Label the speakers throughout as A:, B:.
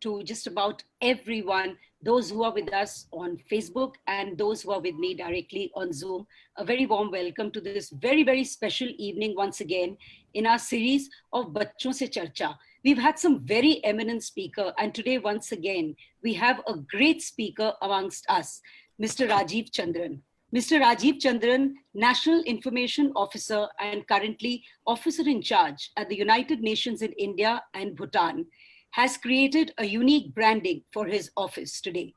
A: to just about everyone, those who are with us on Facebook and those who are with me directly on Zoom. A very warm welcome to this very, very special evening once again in our series of Bachon Se Charcha. We've had some very eminent speaker, and today once again, we have a great speaker amongst us, Mr. Rajiv Chandran. Mr. Rajiv Chandran, National Information Officer and currently Officer in Charge at the United Nations in India and Bhutan, has created a unique branding for his office today.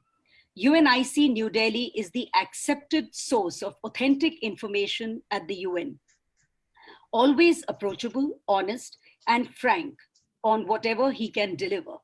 A: UNIC New Delhi is the accepted source of authentic information at the UN. Always approachable, honest, and frank on whatever he can deliver.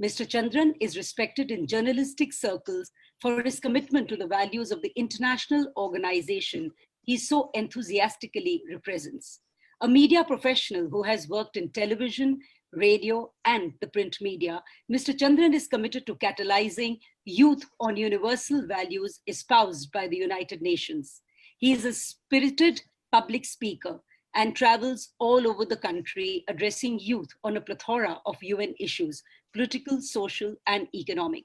A: Mr. Chandran is respected in journalistic circles for his commitment to the values of the international organization he so enthusiastically represents. A media professional who has worked in television, radio, and the print media, Mr. Chandran is committed to catalyzing youth on universal values espoused by the United Nations. He is a spirited public speaker and travels all over the country addressing youth on a plethora of UN issues, political, social, and economic.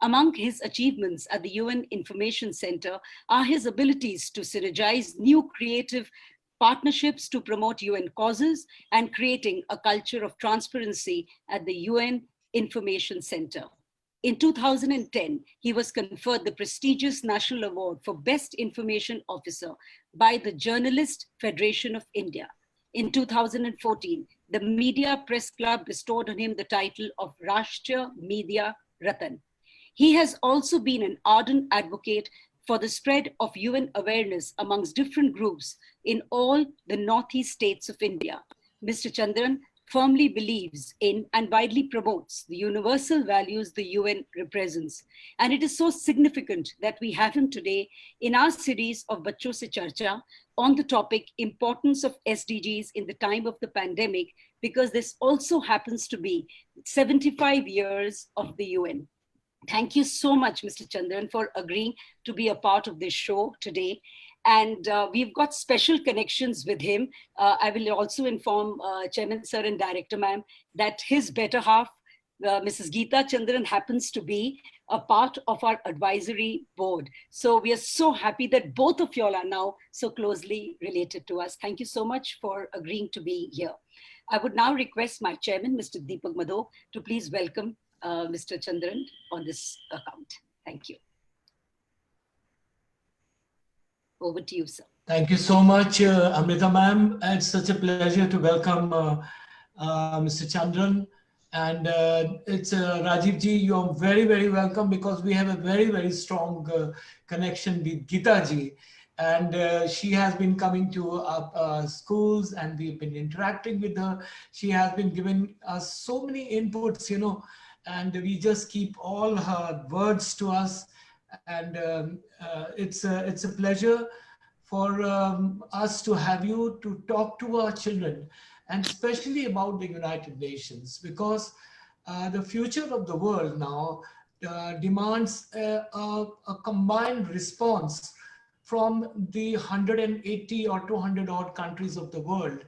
A: Among his achievements at the UN Information Center are his abilities to synergize new creative partnerships to promote UN causes and creating a culture of transparency at the UN Information Center. In 2010, he was conferred the prestigious National Award for Best Information Officer by the Journalist Federation of India. In 2014, the Media Press Club bestowed on him the title of Rashtriya Media Ratan. He has also been an ardent advocate for the spread of UN awareness amongst different groups in all the northeast states of India. Mr. Chandran firmly believes in and widely promotes the universal values the UN represents. And it is so significant that we have him today in our series of Bachon Se Charcha on the topic importance of SDGs in the time of the pandemic, because this also happens to be 75 years of the UN. Thank you so much, Mr. Chandran, for agreeing to be a part of this show today. And we've got special connections with him. I will also inform Chairman Sir and Director Ma'am that his better half, Mrs. Geeta Chandran, happens to be a part of our advisory board. So we are so happy that both of y'all are now so closely related to us. Thank you so much for agreeing to be here. I would now request my chairman, Mr. Deepak Madho, to please welcome Mr. Chandran on this account. Thank you. Over to you, sir.
B: Thank you so much, Amrita ma'am. It's such a pleasure to welcome Mr. Chandran. And it's Rajiv ji, you're very, very welcome, because we have a very, very strong connection with Geeta ji. And she has been coming to our schools and we've been interacting with her. She has been giving us so many inputs, you know, and we just keep all her words to us. And it's a pleasure for us to have you to talk to our children, and especially about the United Nations, because the future of the world now demands a combined response from the 180 or 200 odd countries of the world,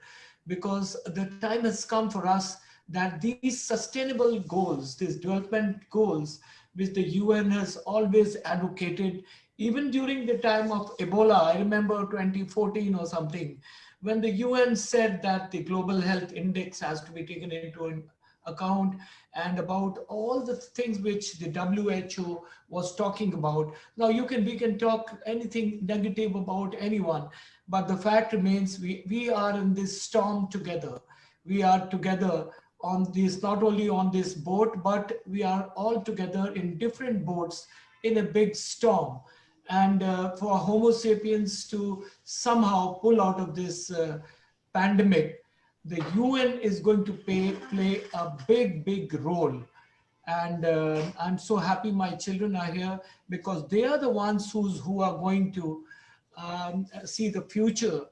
B: because the time has come for us that these sustainable goals, these development goals, which the UN has always advocated, even during the time of Ebola, I remember 2014 or something, when the UN said that the global health index has to be taken into account, and about all the things which the WHO was talking about. Now we can talk anything negative about anyone, but the fact remains we are in this storm together. We are together on this, not only on this boat, but we are all together in different boats in a big storm. And for Homo sapiens to somehow pull out of this pandemic, the UN is going to play a big role. And I'm so happy my children are here, because they are the ones who are going to see the future,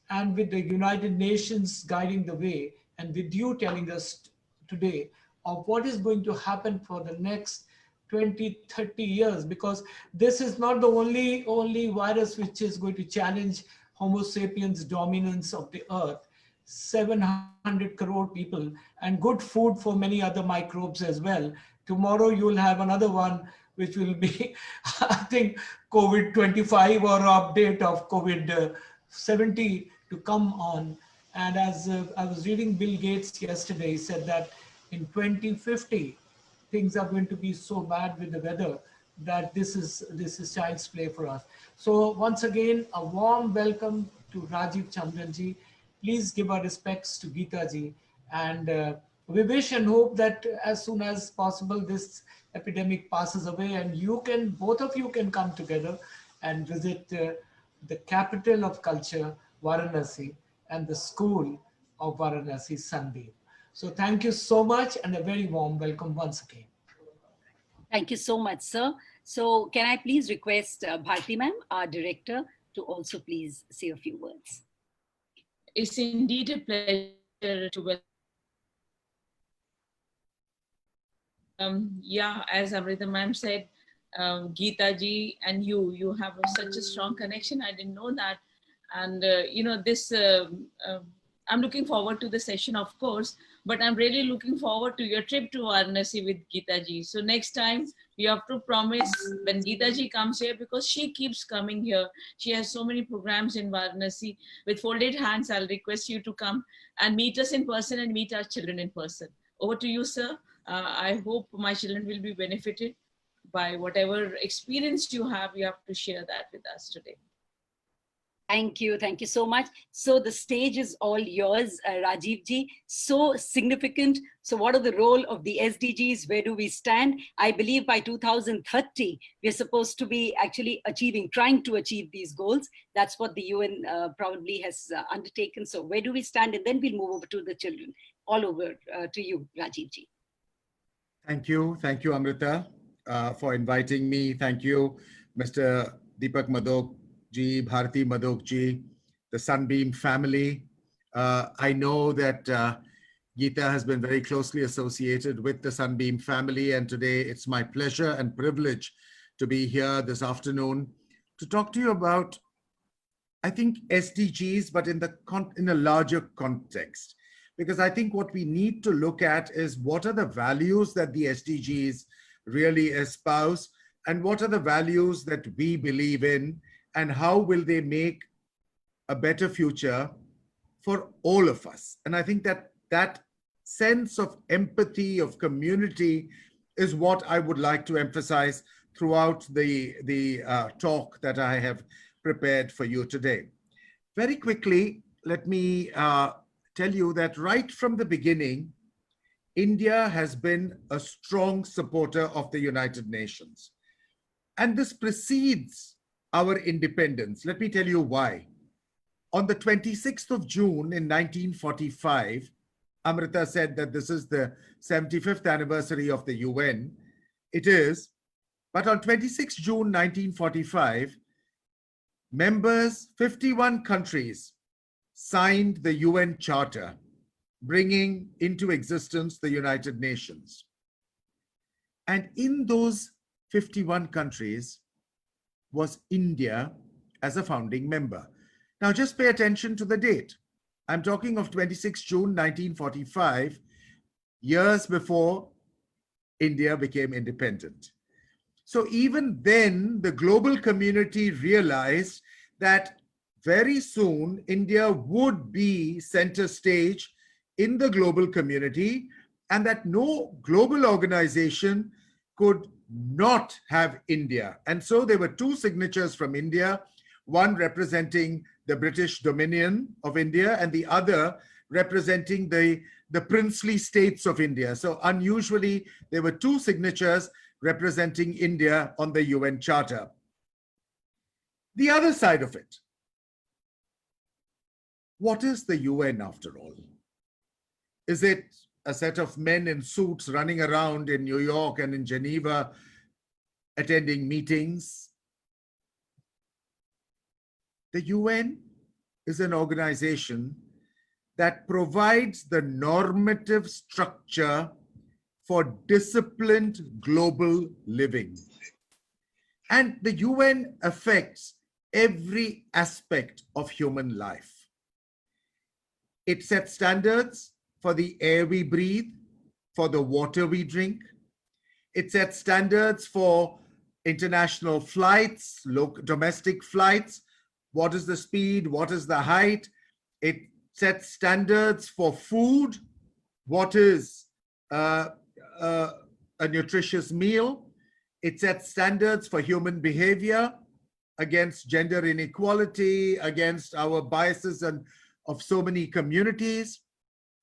B: and with the United Nations guiding the way, and with you telling us today of what is going to happen for the next 20, 30 years, because this is not the only virus which is going to challenge Homo sapiens' dominance of the earth. 700 crore people, and good food for many other microbes as well. Tomorrow you'll have another one, which will be, I think, COVID 25 or update of COVID 70 to come on. And as I was reading Bill Gates yesterday, he said that in 2050, things are going to be so bad with the weather that this is child's play for us. So once again, a warm welcome to Rajiv Chandran ji. Please give our respects to Geeta ji, and we wish and hope that as soon as possible this epidemic passes away, and both of you can come together and visit the capital of culture, Varanasi, and the school of Varanasi, Sunbeam. So thank you so much, and a very warm welcome once again.
A: Thank you so much, sir. So can I please request Bharti ma'am, our director, to also please say a few words.
C: It's indeed a pleasure to welcome. Yeah, as Amrita ma'am said, Geeta ji and you have such a strong connection. I didn't know that. And, I'm looking forward to the session, of course, but I'm really looking forward to your trip to Varanasi with Geeta ji. So next time you have to promise when Geeta ji comes here, because she keeps coming here. She has so many programs in Varanasi. With folded hands, I'll request you to come and meet us in person and meet our children in person. Over to you, sir. I hope my children will be benefited by whatever experience you have to share that with us today.
A: Thank you so much. So the stage is all yours, Rajiv ji. So significant. So what are the role of the SDGs? Where do we stand? I believe by 2030, we're supposed to be actually trying to achieve these goals. That's what the UN probably has undertaken. So where do we stand? And then we'll move over to the children. All over to you, Rajiv ji.
D: Thank you, Amrita, for inviting me. Thank you, Mr. Deepak Madok ji, Bharti Madok ji, the Sunbeam family. I know that Geeta has been very closely associated with the Sunbeam family, and today it's my pleasure and privilege to be here this afternoon to talk to you about, I think, SDGs, but in a larger context. Because I think what we need to look at is what are the values that the SDGs really espouse, and what are the values that we believe in, and how will they make a better future for all of us. And I think that sense of empathy, of community, is what I would like to emphasize throughout the talk that I have prepared for you today. Very quickly, let me tell you that right from the beginning, India has been a strong supporter of the United Nations. And this precedes our independence. Let me tell you why. On the 26th of June in 1945, Amrita said that this is the 75th anniversary of the UN. It is. But on 26th June 1945, 51 countries signed the UN Charter, bringing into existence the United Nations. And in those 51 countries was India as a founding member. Now just pay attention to the date. I'm talking of 26 June 1945, years before India became independent. So even then, the global community realized that very soon India would be center stage in the global community, and that no global organization could not have India. And so there were two signatures from India, one representing the British Dominion of India and the other representing the princely states of India. So unusually, there were two signatures representing India on the UN Charter. The other side of it, what is the UN after all? Is it a set of men in suits running around in New York and in Geneva attending meetings? The UN is an organization that provides the normative structure for disciplined global living. And the UN affects every aspect of human life. It sets standards for the air we breathe, for the water we drink. It sets standards for international flights, domestic flights. What is the speed? What is the height? It sets standards for food. What is a nutritious meal? It sets standards for human behavior, against gender inequality, against our biases and of so many communities.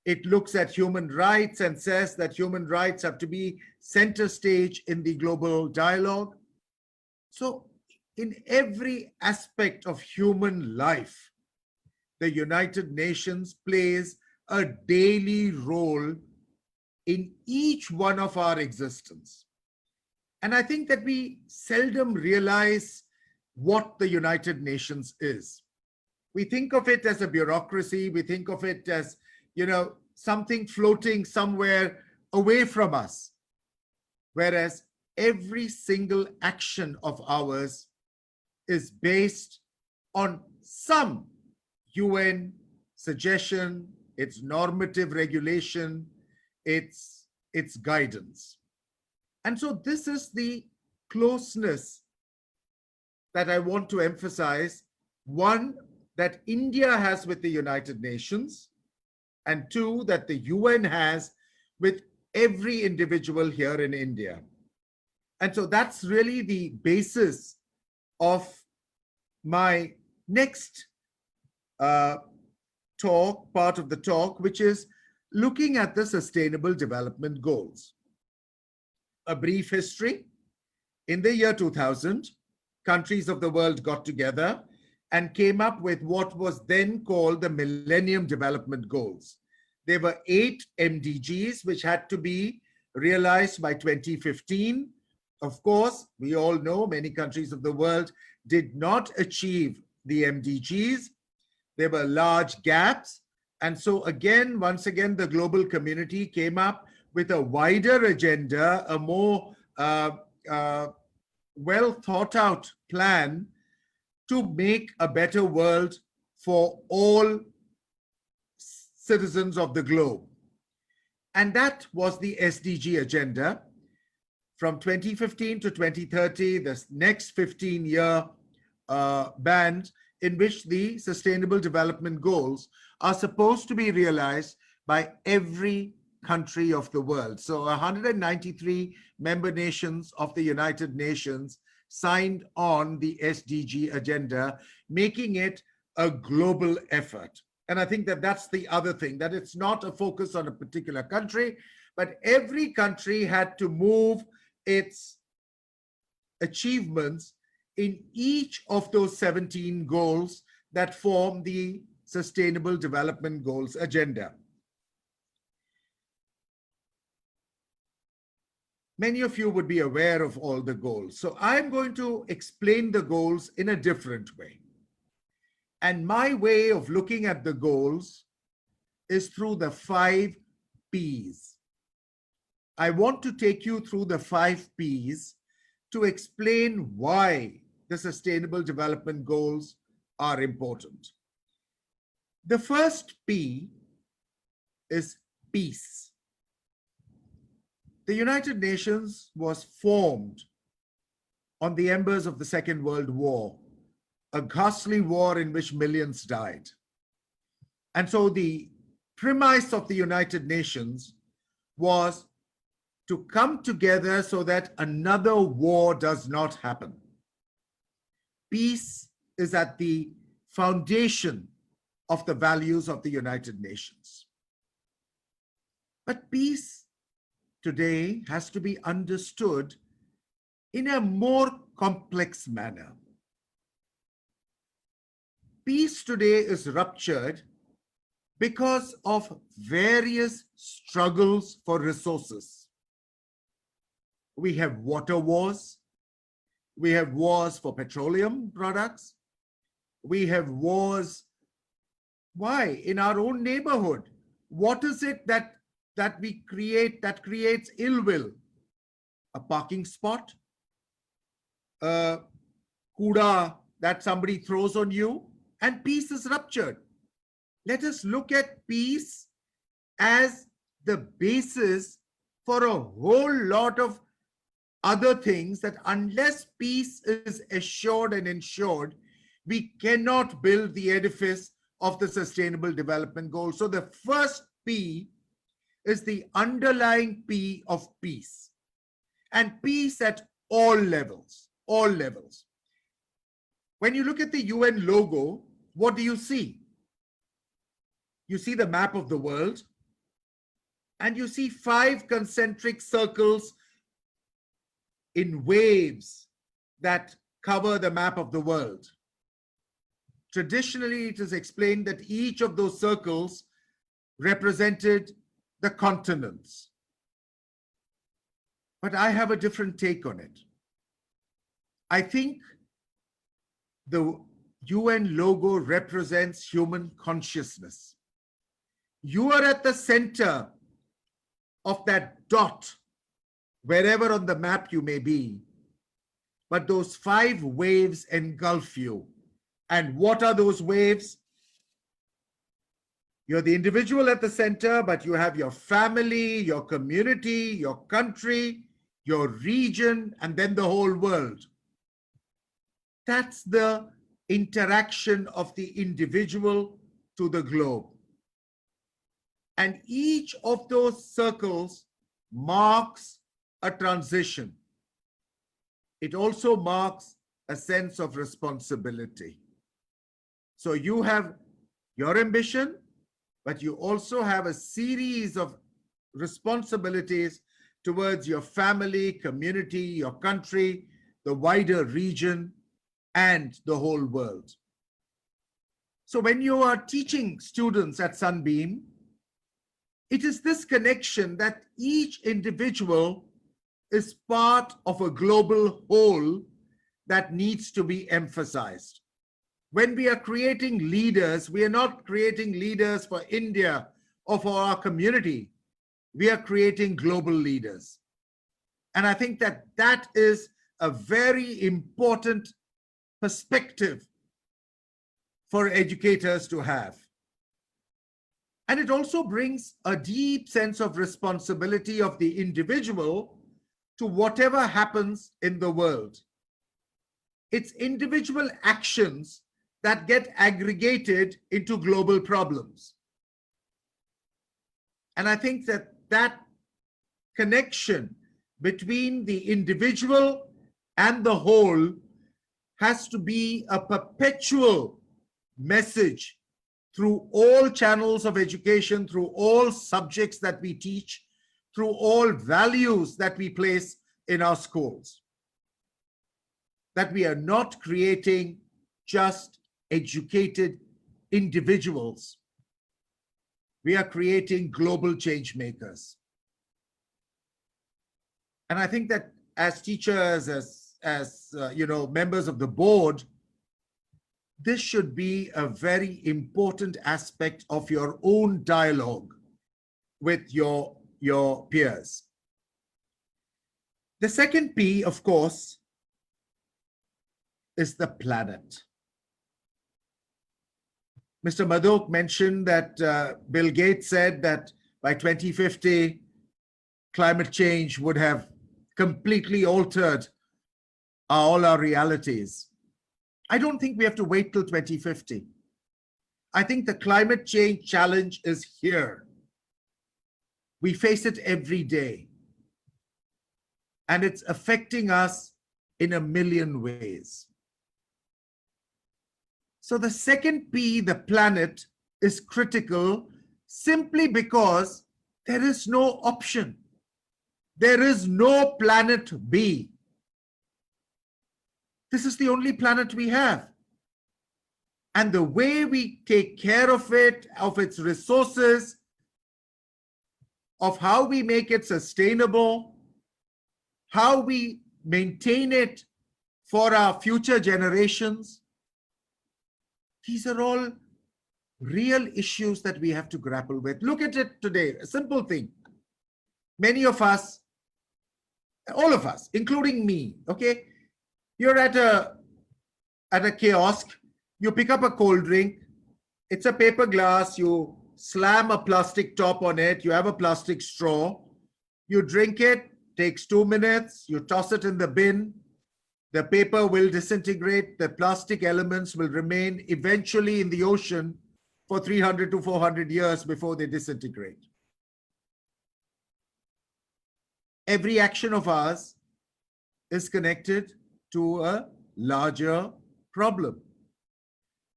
D: It looks at human rights and says that human rights have to be center stage in the global dialogue. So in every aspect of human life, the United Nations plays a daily role in each one of our existence. And I think that we seldom realize what the United Nations is. We think of it as a bureaucracy. We think of it as, something floating somewhere away from us. Whereas every single action of ours is based on some UN suggestion, its normative regulation, its guidance. And so this is the closeness that I want to emphasize. One, that India has with the United Nations, and two, that the UN has with every individual here in India. And so that's really the basis of my next part of the talk, which is looking at the Sustainable Development Goals. A brief history. In the year 2000, countries of the world got together and came up with what was then called the Millennium Development Goals. There were 8 MDGs which had to be realized by 2015. Of course, we all know many countries of the world did not achieve the MDGs. There were large gaps. And so once again, the global community came up with a wider agenda, a more well thought out plan to make a better world for all citizens of the globe. And that was the SDG agenda. From 2015 to 2030, the next 15-year band in which the Sustainable Development Goals are supposed to be realized by every country of the world. So 193 member nations of the United Nations signed on the SDG agenda, making it a global effort. And I think that that's the other thing, that it's not a focus on a particular country, but every country had to move its achievements in each of those 17 goals that form the Sustainable Development Goals agenda. Many of you would be aware of all the goals. So I'm going to explain the goals in a different way. And my way of looking at the goals is through the 5 Ps. I want to take you through the 5 Ps to explain why the Sustainable Development Goals are important. The first P is peace. The United Nations was formed on the embers of the Second World War, a ghastly war in which millions died. And so the premise of the United Nations was to come together so that another war does not happen. Peace is at the foundation of the values of the United Nations. But peace today has to be understood in a more complex manner. Peace today is ruptured because of various struggles for resources. We have water wars. We have wars for petroleum products. We have wars. Why? In our own neighborhood. What is it that we create that creates ill will? A parking spot? Kuda that somebody throws on you, and peace is ruptured. let us look at peace as the basis for a whole lot of other things, that unless peace is assured and ensured, we cannot build the edifice of the Sustainable Development Goals. So the first P is the underlying P of peace, and peace at all levels, all levels. When you look at the UN logo, what do you see? You see the map of the world, and you see 5 concentric circles in waves that cover the map of the world. Traditionally, it is explained that each of those circles represented the continents. But I have a different take on it. I think the UN logo represents human consciousness. You are at the center of that dot, wherever on the map you may be, but those 5 waves engulf you. And what are those waves? You're the individual at the center, but you have your family, your community, your country, your region, and then the whole world. That's the interaction of the individual to the globe. And each of those circles marks a transition. It also marks a sense of responsibility. So you have your ambition, but you also have a series of responsibilities towards your family, community, your country, the wider region, and the whole world. So when you are teaching students at Sunbeam, it is this connection that each individual is part of a global whole that needs to be emphasized. When we are creating leaders, we are not creating leaders for India or for our community. We are creating global leaders. And I think that that is a very important perspective for educators to have. And it also brings a deep sense of responsibility of the individual to whatever happens in the world. It's individual actions that get aggregated into global problems. And I think that that connection between the individual and the whole has to be a perpetual message through all channels of education, through all subjects that we teach, through all values that we place in our schools. That we are not creating just educated individuals. We are creating global change makers. And I think that as teachers, as members of the board, this should be a very important aspect of your own dialogue with your peers. The second P, of course, is the planet. Mr. Madhok mentioned that Bill Gates said that by 2050, climate change would have completely altered all our realities. I don't think we have to wait till 2050. I think the climate change challenge is here. We face it every day. And it's affecting us in a million ways. So the second P, the planet, is critical simply because there is no option. There is no planet B. This is the only planet we have. And the way we take care of it, of its resources, of how we make it sustainable, how we maintain it for our future generations, these are all real issues that we have to grapple with. Look at it today, a simple thing. Many of us, all of us, including me, okay? You're at a kiosk, you pick up a cold drink, It's a paper glass. You slam a plastic top on it. You have a plastic straw. You drink it, takes 2 minutes. You toss it in the bin. The paper will disintegrate. The plastic elements will remain eventually in the ocean for 300 to 400 years before they disintegrate. Every action of ours is connected to a larger problem.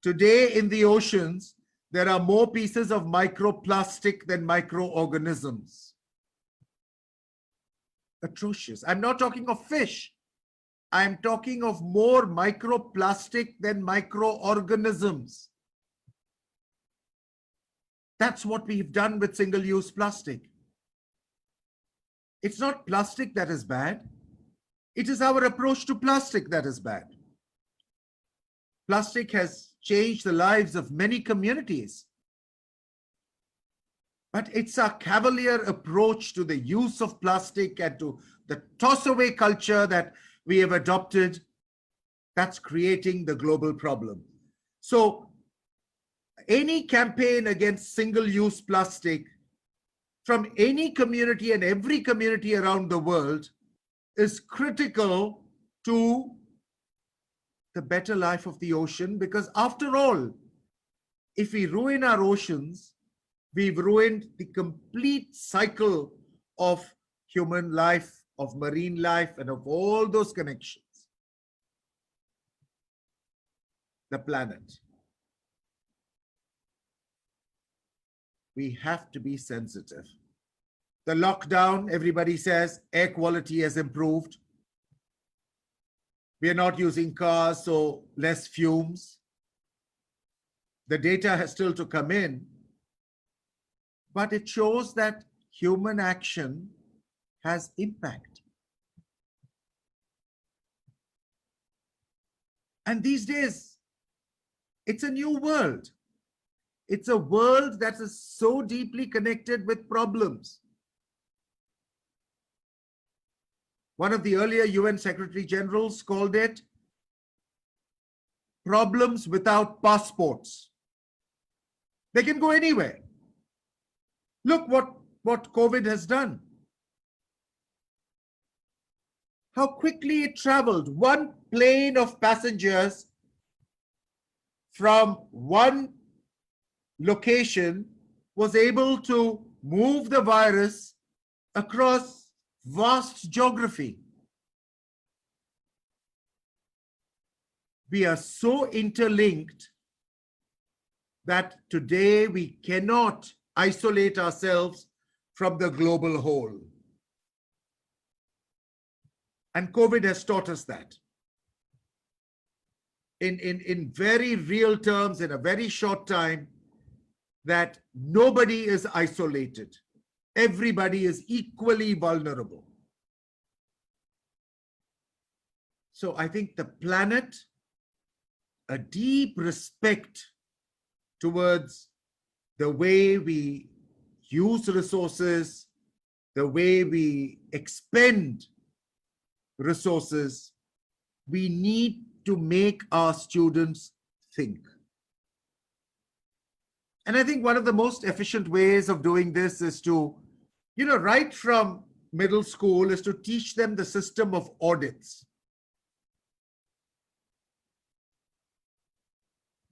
D: Today in the oceans, there are more pieces of microplastic than microorganisms. Atrocious. I'm not talking of fish. I'm talking of more microplastic than microorganisms. That's what we've done with single-use plastic. It's not plastic that is bad. It is our approach to plastic that is bad. Plastic has changed the lives of many communities. But it's a cavalier approach to the use of plastic and to the toss-away culture that we have adopted that's creating the global problem. So any campaign against single-use plastic from any community and every community around the world is critical to the better life of the ocean, because after all, if we ruin our oceans, we've ruined the complete cycle of human life, of marine life, and of all those connections. The planet. We have to be sensitive. The lockdown, everybody says, air quality has improved. We are not using cars, so less fumes. The data has still to come in, but it shows that human action has impact. And these days, it's a new world. It's a world that is so deeply connected with problems. One of the earlier UN Secretary Generals called it problems without passports. They can go anywhere. Look what COVID has done. How quickly it traveled. One plane of passengers from one location was able to move the virus across vast geography. We are so interlinked that today we cannot isolate ourselves from the global whole. And COVID has taught us that. In very real terms, in a very short time, that nobody is isolated. Everybody is equally vulnerable. So I think the planet, a deep respect towards the way we use resources, the way we expend resources, we need to make our students think. And I think one of the most efficient ways of doing this is to, right from middle school, is to teach them the system of audits.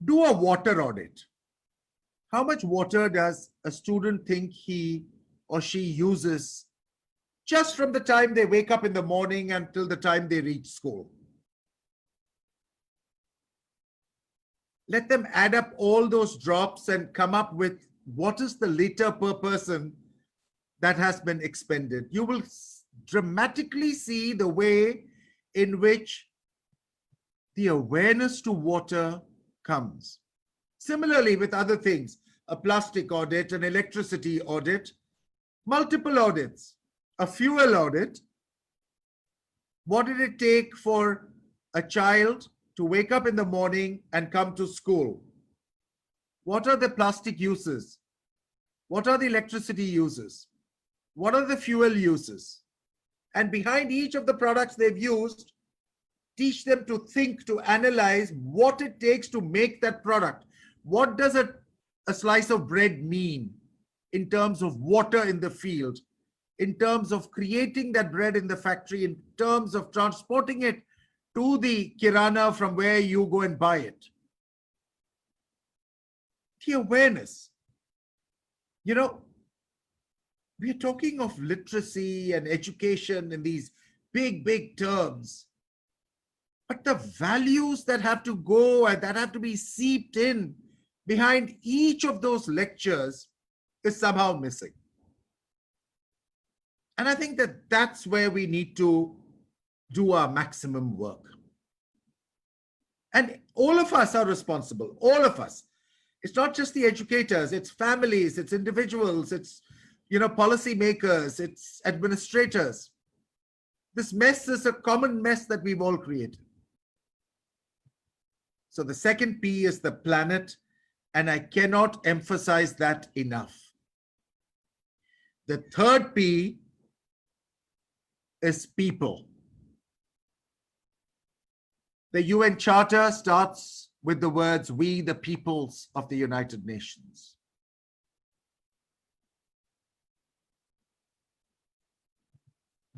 D: Do a water audit. How much water does a student think he or she uses just from the time they wake up in the morning until the time they reach school? Let them add up all those drops and come up with what is the liter per person that has been expended. You will dramatically see the way in which the awareness to water comes. Similarly with other things, a plastic audit, an electricity audit, multiple audits, a fuel audit. What did it take for a child to wake up in the morning and come to school? What are the plastic uses? What are the electricity uses? What are the fuel uses? And behind each of the products they've used, teach them to think, to analyze what it takes to make that product. What does a a slice of bread mean in terms of water in the field, in terms of creating that bread in the factory, in terms of transporting it to the kirana from where you go and buy it? The awareness. You know, we're talking of literacy and education in these big, big terms. But the values that have to go and that have to be seeped in behind each of those lectures is somehow missing. And I think that that's where we need to do our maximum work. And all of us are responsible, all of us. It's not just the educators, it's families, it's individuals, it's, you know, policy makers, it's administrators. This mess is a common mess that we've all created. So the second P is the planet, and I cannot emphasize that enough. The third P is people. The UN Charter starts with the words, "We the peoples of the United Nations."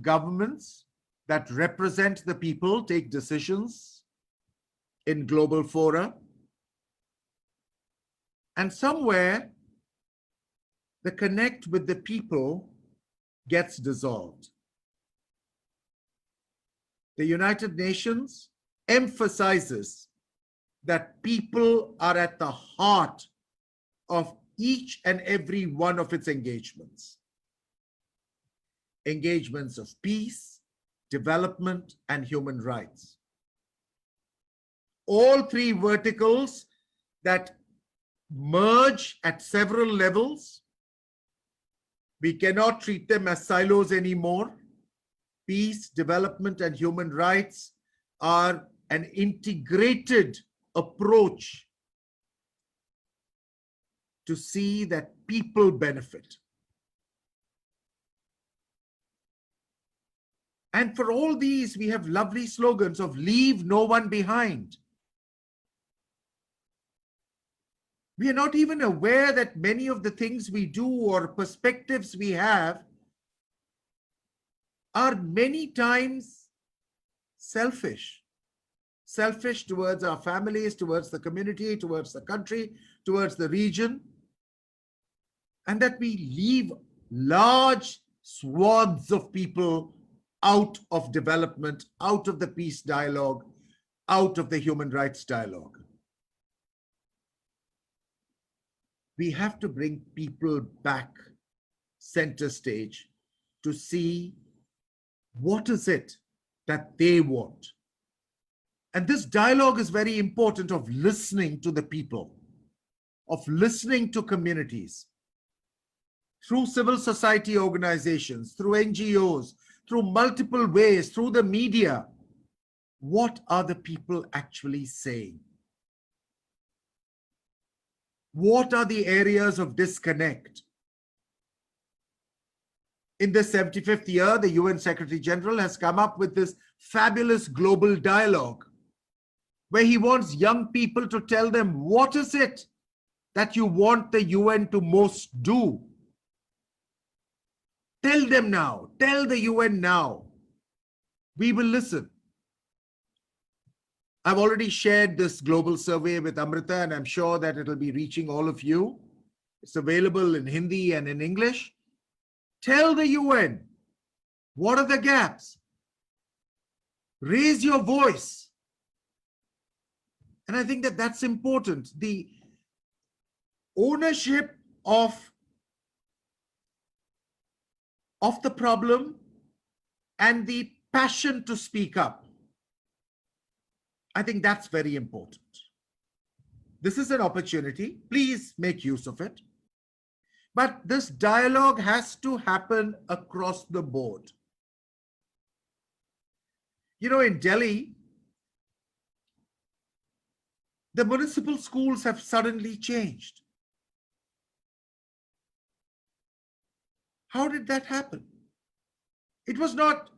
D: Governments that represent the people take decisions in global fora, and somewhere the connect with the people gets dissolved. The United Nations emphasizes that people are at the heart of each and every one of its engagements. Engagements of peace, development, and human rights. All three verticals that merge at several levels. We cannot treat them as silos anymore. Peace, development, and human rights are an integrated approach to see that people benefit. And for all these, we have lovely slogans of "Leave no one behind." We are not even aware that many of the things we do or perspectives we have are many times selfish. Selfish towards our families, towards the community, towards the country, towards the region. And that we leave large swaths of people out of development, out of the peace dialogue, out of the human rights dialogue. We have to bring people back center stage to see what is it that they want. And this dialogue is very important, of listening to the people, of listening to communities, through civil society organizations, through NGOs, through multiple ways, through the media. What are the people actually saying? What are the areas of disconnect? In the 75th year, the UN Secretary General has come up with this fabulous global dialogue where he wants young people to tell them, what is it that you want the UN to most do? Tell them now, tell the UN now. We will listen. I've already shared this global survey with Amrita, and I'm sure that it'll be reaching all of you. It's available in Hindi and in English. Tell the UN, what are the gaps? Raise your voice. And I think that that's important. The ownership of the problem and the passion to speak up. I think that's very important. This is an opportunity. Please make use of it. But this dialogue has to happen across the board. You know, in Delhi, the municipal schools have suddenly changed. How did that happen? It was not,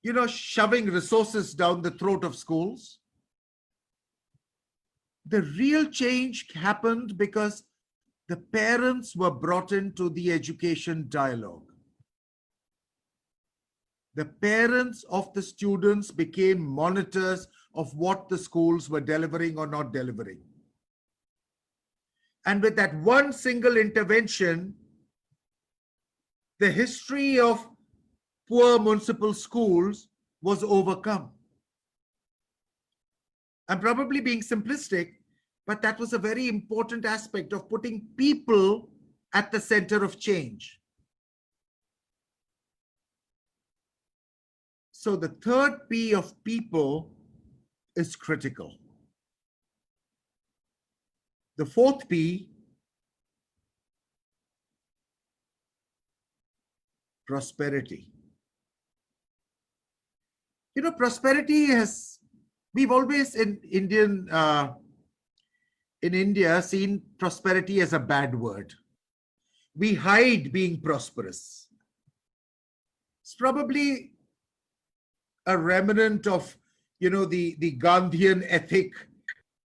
D: you know, shoving resources down the throat of schools. The real change happened because the parents were brought into the education dialogue. The parents of the students became monitors of what the schools were delivering or not delivering. And with that one single intervention, the history of poor municipal schools was overcome. I'm probably being simplistic, but that was a very important aspect of putting people at the center of change. So the third P of people is critical. The fourth P, prosperity. You know, prosperity has, we've always in India seen prosperity as a bad word. We hide being prosperous. It's probably a remnant of, you know, the Gandhian ethic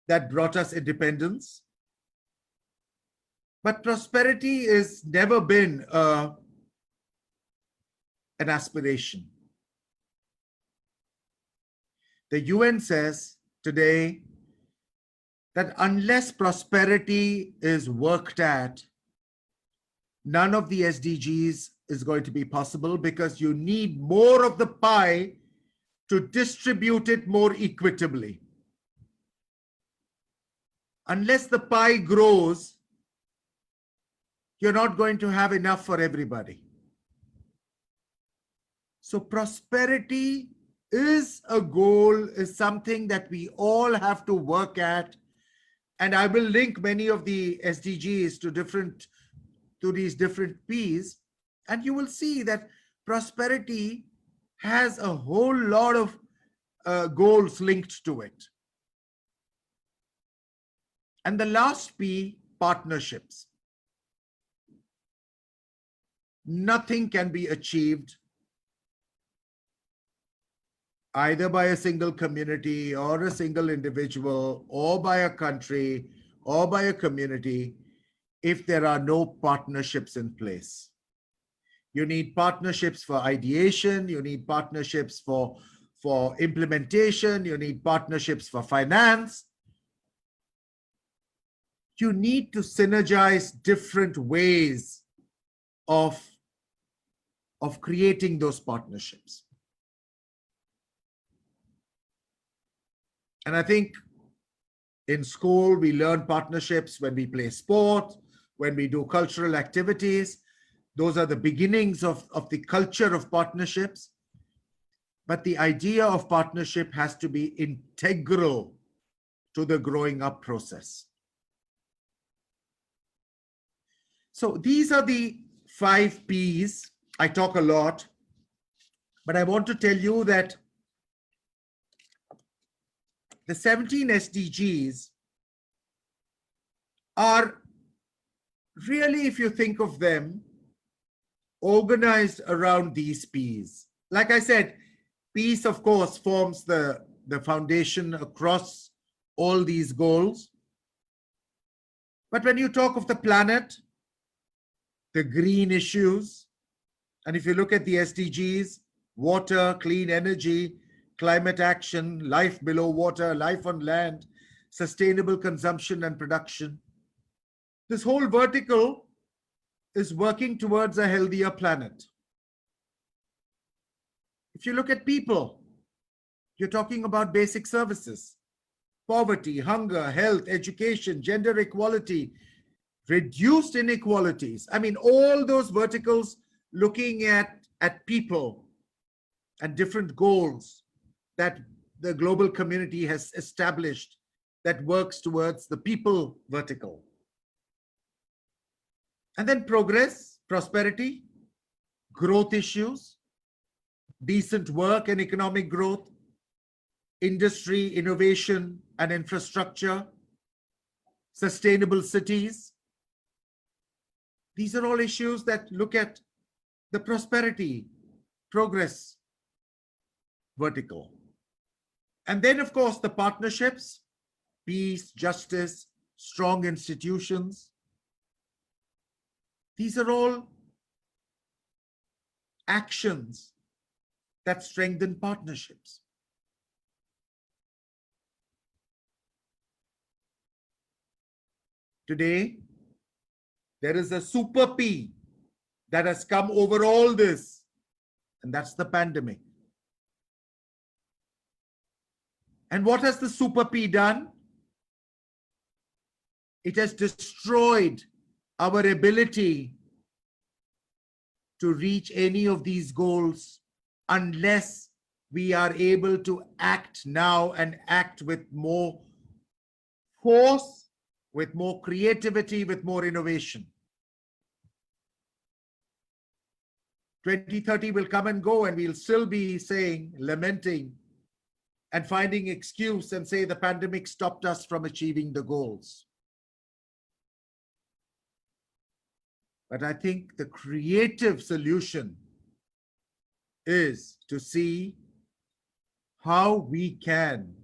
D: that brought us independence. But prosperity has never been an aspiration. The UN says today that unless prosperity is worked at, none of the SDGs is going to be possible, because you need more of the pie to distribute it more equitably. Unless the pie grows, you're not going to have enough for everybody. So prosperity is a goal, is something that we all have to work at. And I will link many of the SDGs to these different Ps, and you will see that prosperity has a whole lot of goals linked to it. And the last P, partnerships. Nothing can be achieved either by a single community or a single individual or by a country or by a community if there are no partnerships in place. You need partnerships for ideation, you need partnerships for implementation, you need partnerships for finance. You need to synergize different ways of creating those partnerships. And I think in school, we learn partnerships when we play sport, when we do cultural activities. Those are the beginnings of the culture of partnerships. But the idea of partnership has to be integral to the growing up process. So these are the 5 Ps. I talk a lot, but I want to tell you that the 17 SDGs are really, if you think of them, organized around these Ps. Like I said, peace, of course, forms the foundation across all these goals. But when you talk of the planet, the green issues, and if you look at the SDGs, water, clean energy, climate action, life below water, life on land, sustainable consumption and production, this whole vertical is working towards a healthier planet. If you look at people, you're talking about basic services, poverty, hunger, health, education, gender equality, reduced inequalities. I mean, all those verticals looking at people and different goals that the global community has established that works towards the people vertical. And then progress, prosperity, growth issues, decent work and economic growth, industry, innovation and infrastructure, sustainable cities. These are all issues that look at the prosperity, progress vertical. And then, of course, the partnerships, peace, justice, strong institutions, These are all actions that strengthen partnerships. Today, there is a super P that has come over all this, and that's the pandemic. And what has the super P done? It has destroyed our ability to reach any of these goals unless we are able to act now and act with more force, with more creativity, with more innovation. 2030 will come and go, and we'll still be saying, lamenting, and finding excuse and say the pandemic stopped us from achieving the goals. But I think the creative solution is to see how we can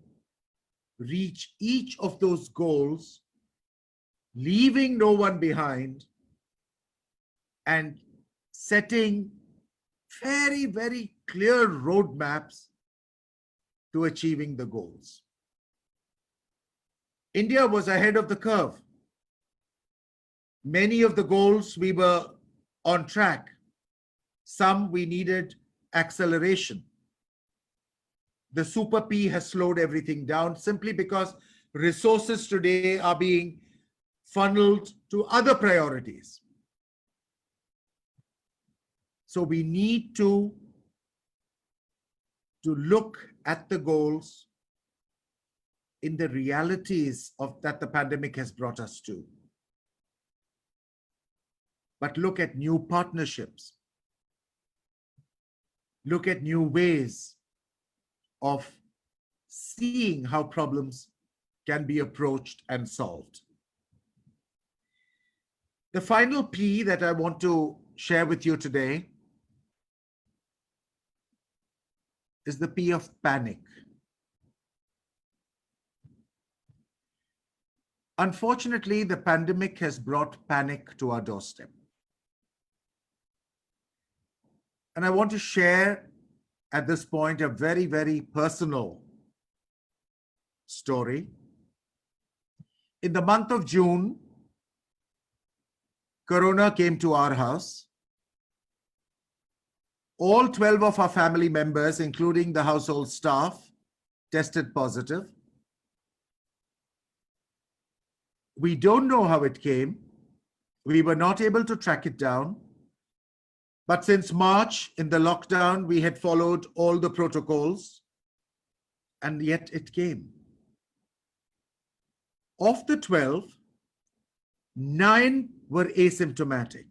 D: reach each of those goals, leaving no one behind, and setting very, very clear roadmaps to achieving the goals. India was ahead of the curve. Many of the goals we were on track. Some we needed acceleration. The super P has slowed everything down simply because resources today are being funneled to other priorities. So we need to look at the goals in the realities of that the pandemic has brought us to. But look at new partnerships. Look at new ways of seeing how problems can be approached and solved. The final P that I want to share with you today is the P of panic. Unfortunately, the pandemic has brought panic to our doorstep. And I want to share at this point a very, very personal story. In the month of June, Corona came to our house. All 12 of our family members, including the household staff, tested positive. We don't know how it came. We were not able to track it down. But since March, in the lockdown, we had followed all the protocols, and yet it came. Of the 12, 9 were asymptomatic.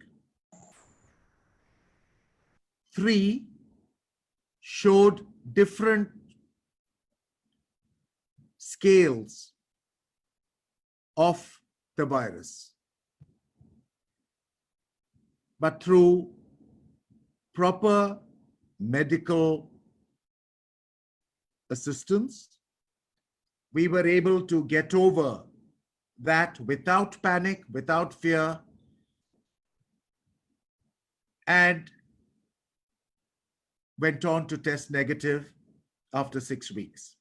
D: 3 showed different scales of the virus. But through proper medical assistance, we were able to get over that without panic, without fear, and went on to test negative after 6 weeks.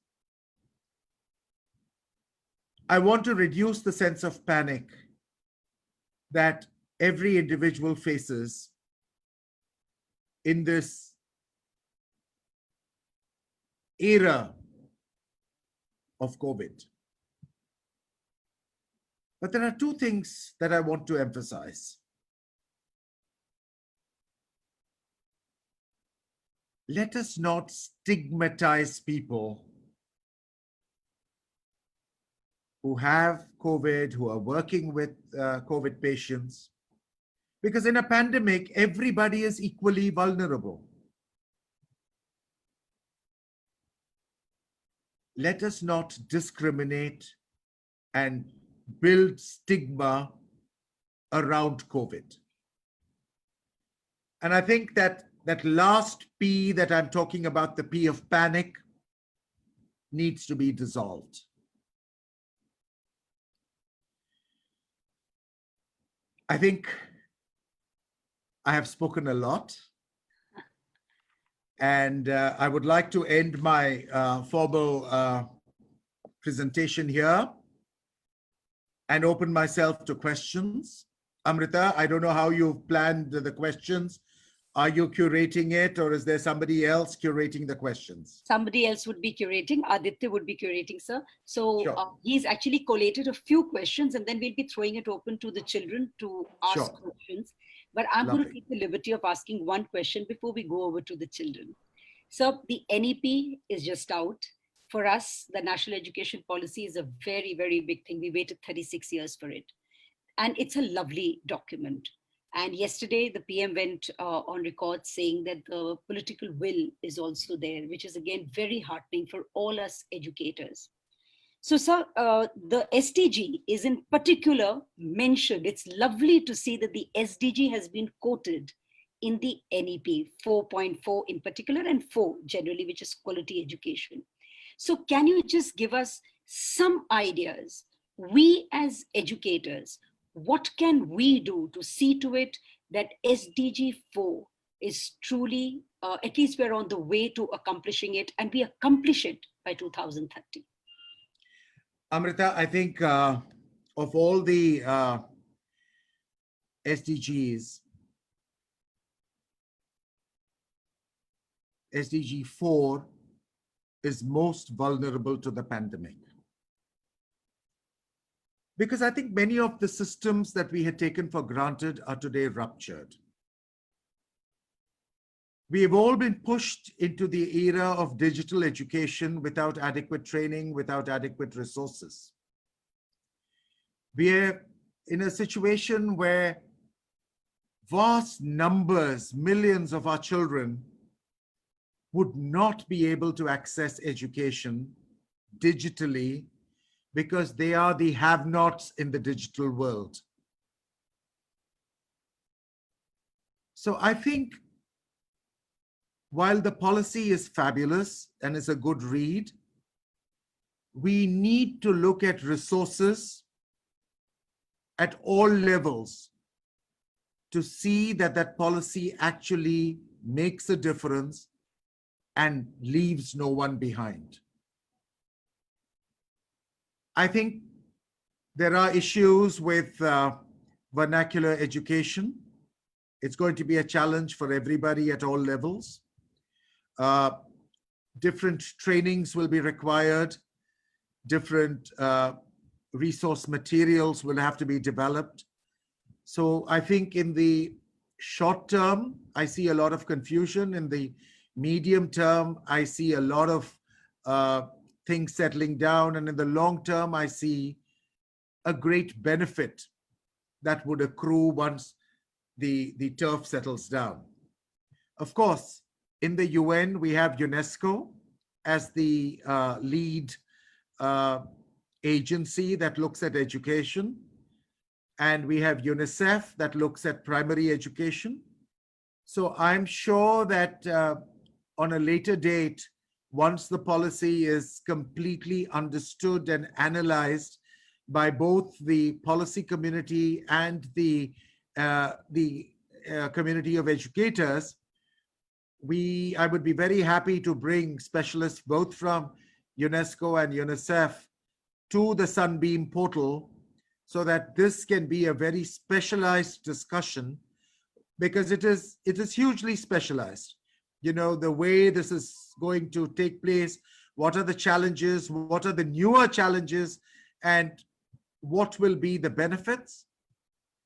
D: I want to reduce the sense of panic that every individual faces in this era of COVID. But there are 2 things that I want to emphasize. Let us not stigmatize people who have COVID, who are working with COVID patients, because in a pandemic, everybody is equally vulnerable. Let us not discriminate and build stigma around COVID. And I think that that last P that I'm talking about, the P of panic, needs to be dissolved. I think I have spoken a lot. And I would like to end my formal presentation here and open myself to questions. Amrita, I don't know how you've planned the questions. Are you curating it, or is there somebody else curating the questions?
A: Somebody else would be curating. Aditya would be curating, sir. So
D: Sure.
A: he's actually collated a few questions, and then we'll be throwing it open to the children to ask
D: Sure.
A: questions. But I'm going to
D: Lovely.
A: take the liberty of asking one question before we go over to the children. So the NEP is just out. For us, the National Education Policy is a very, very big thing. We waited 36 years for it. And it's a lovely document. And yesterday, the PM went on record saying that the political will is also there, which is again very heartening for all us educators. So, sir, the SDG is in particular mentioned. It's lovely to see that the SDG has been quoted in the NEP 4.4 in particular, and 4 generally, which is quality education. So can you just give us some ideas? We as educators, what can we do to see to it that SDG 4 is truly, at least we're on the way to accomplishing it, and we accomplish it by 2030?
D: Amrita, I think of all the SDGs, SDG 4 is most vulnerable to the pandemic. Because I think many of the systems that we had taken for granted are today ruptured. We have all been pushed into the era of digital education without adequate training, without adequate resources. We are in a situation where vast numbers, millions of our children would not be able to access education digitally because they are the have-nots in the digital world. So I think while the policy is fabulous and is a good read, we need to look at resources at all levels to see that that policy actually makes a difference and leaves no one behind. I think there are issues with vernacular education. It's going to be a challenge for everybody at all levels. Different trainings will be required. Different resource materials will have to be developed. So I think in the short term, I see a lot of confusion. In the medium term, I see a lot of things settling down. And in the long term, I see a great benefit that would accrue once the turf settles down. Of course, in the UN, we have UNESCO as the lead agency that looks at education. And we have UNICEF that looks at primary education. So I'm sure that on a later date, once the policy is completely understood and analyzed by both the policy community and the community of educators, I would be very happy to bring specialists both from UNESCO and UNICEF to the Sunbeam portal so that this can be a very specialized discussion, because it is hugely specialized. You know, the way this is going to take place, what are the challenges, what are the newer challenges, and what will be the benefits,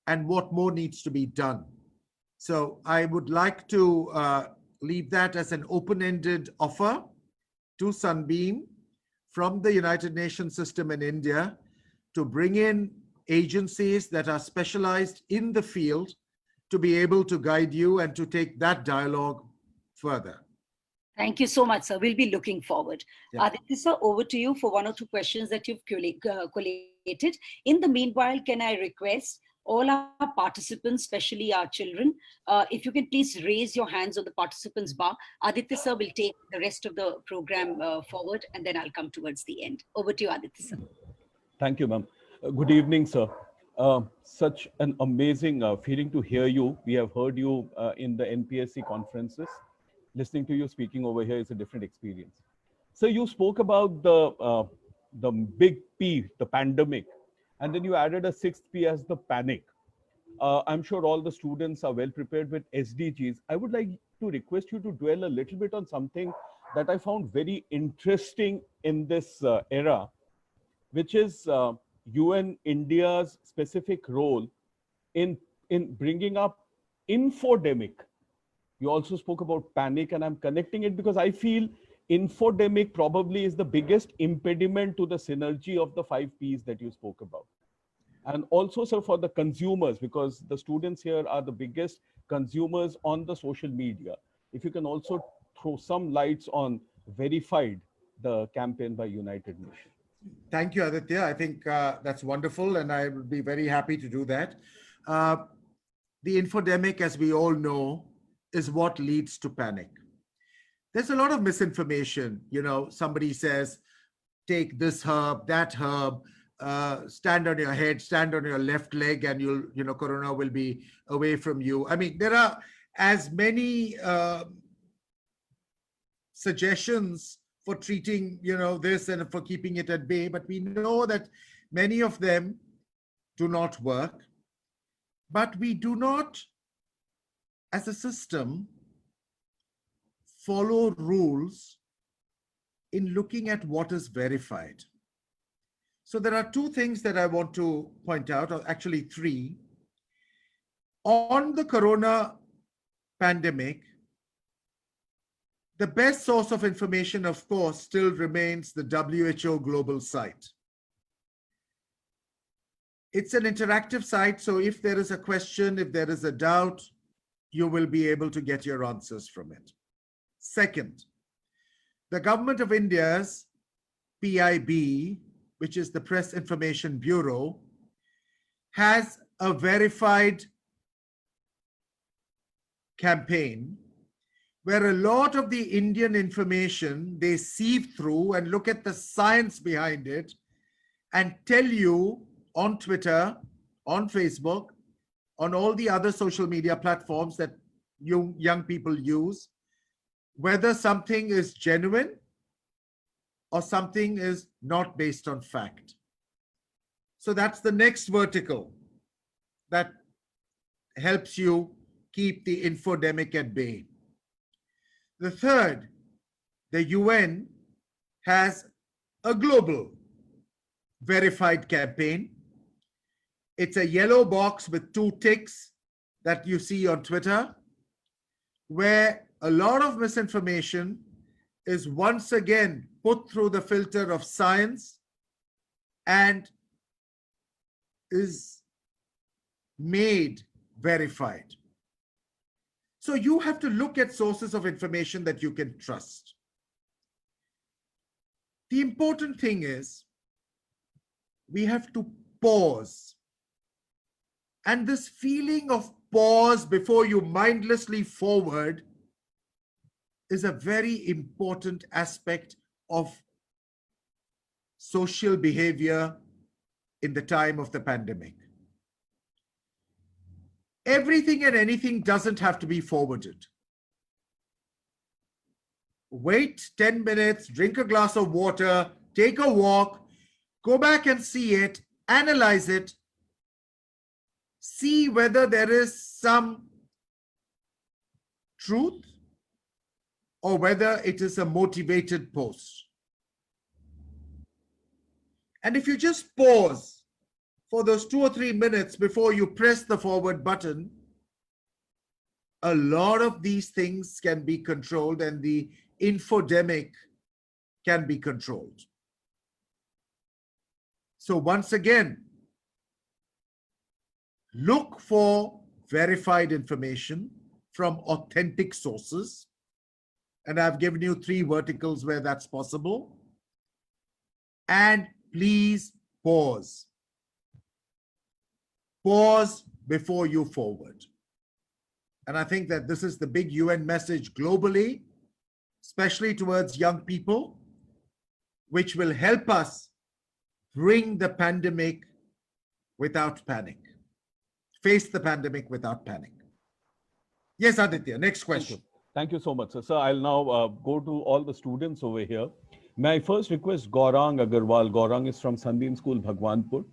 D: and what more needs to be done. So I would like to leave that as an open-ended offer to Sunbeam from the United Nations system in India to bring in agencies that are specialized in the field to be able to guide you and to take that dialogue further.
A: Thank you so much, sir. We'll be looking forward.
D: Yeah.
A: Aditya, sir, over to you for one or two questions that you've collated. In the meanwhile, can I request all our participants, especially our children, if you can please raise your hands on the participants bar. Aditya, sir, will take the rest of the program forward, and then I'll come towards the end. Over to you, Aditya, sir.
E: Thank you, ma'am. Good evening, sir. Such an amazing feeling to hear you. We have heard you in the NPSC conferences. Listening to you speaking over here is a different experience. So you spoke about the big P, the pandemic, and then you added a sixth P as the panic. I'm sure all the students are well prepared with SDGs. I would like to request you to dwell a little bit on something that I found very interesting in this era, which is UN India's specific role in bringing up infodemic. You also spoke about panic, and I'm connecting it because I feel infodemic probably is the biggest impediment to the synergy of the 5 Ps that you spoke about. And also, sir, for the consumers, because the students here are the biggest consumers on the social media. If you can also throw some lights on Verified, the campaign by United Nations.
D: Thank you, Aditya. I think that's wonderful, and I would be very happy to do that. The infodemic, as we all know, is what leads to panic. There's a lot of misinformation. You know, somebody says, take this herb, that herb, stand on your head, stand on your left leg, and corona will be away from you. I mean, there are as many suggestions for treating, this and for keeping it at bay, but we know that many of them do not work. But we do not, as a system, follow rules in looking at what is verified. So there are 2 things that I want to point out, or actually 3. On the corona pandemic, the best source of information, of course, still remains the WHO global site. It's an interactive site, so if there is a question, if there is a doubt, you will be able to get your answers from it. Second, the Government of India's PIB, which is the Press Information Bureau, has a verified campaign where a lot of the Indian information they sieve through and look at the science behind it and tell you on Twitter, on Facebook, on all the other social media platforms that young people use, whether something is genuine or something is not based on fact. So that's the next vertical that helps you keep the infodemic at bay. The third, the UN has a global verified campaign. It's a yellow box with 2 ticks that you see on Twitter, where a lot of misinformation is once again put through the filter of science and is made verified. So you have to look at sources of information that you can trust. The important thing is we have to pause. And this feeling of pause before you mindlessly forward is a very important aspect of social behavior in the time of the pandemic. Everything and anything doesn't have to be forwarded. Wait 10 minutes, drink a glass of water, take a walk, go back and see it, analyze it, see whether there is some truth or whether it is a motivated post. And if you just pause for those 2 or 3 minutes before you press the forward button, a lot of these things can be controlled and the infodemic can be controlled. So once again, look for verified information from authentic sources. And I've given you 3 verticals where that's possible. And please pause. Pause before you forward. And I think that this is the big UN message globally, especially towards young people, which will help us bring the pandemic without panic. Face the pandemic without panic. Yes, Aditya, next question.
E: Thank you so much, sir. So I'll now go to all the students over here. May I first request Gaurang Agarwal. Gaurang is from Sunbeam School, Bhagwanpur.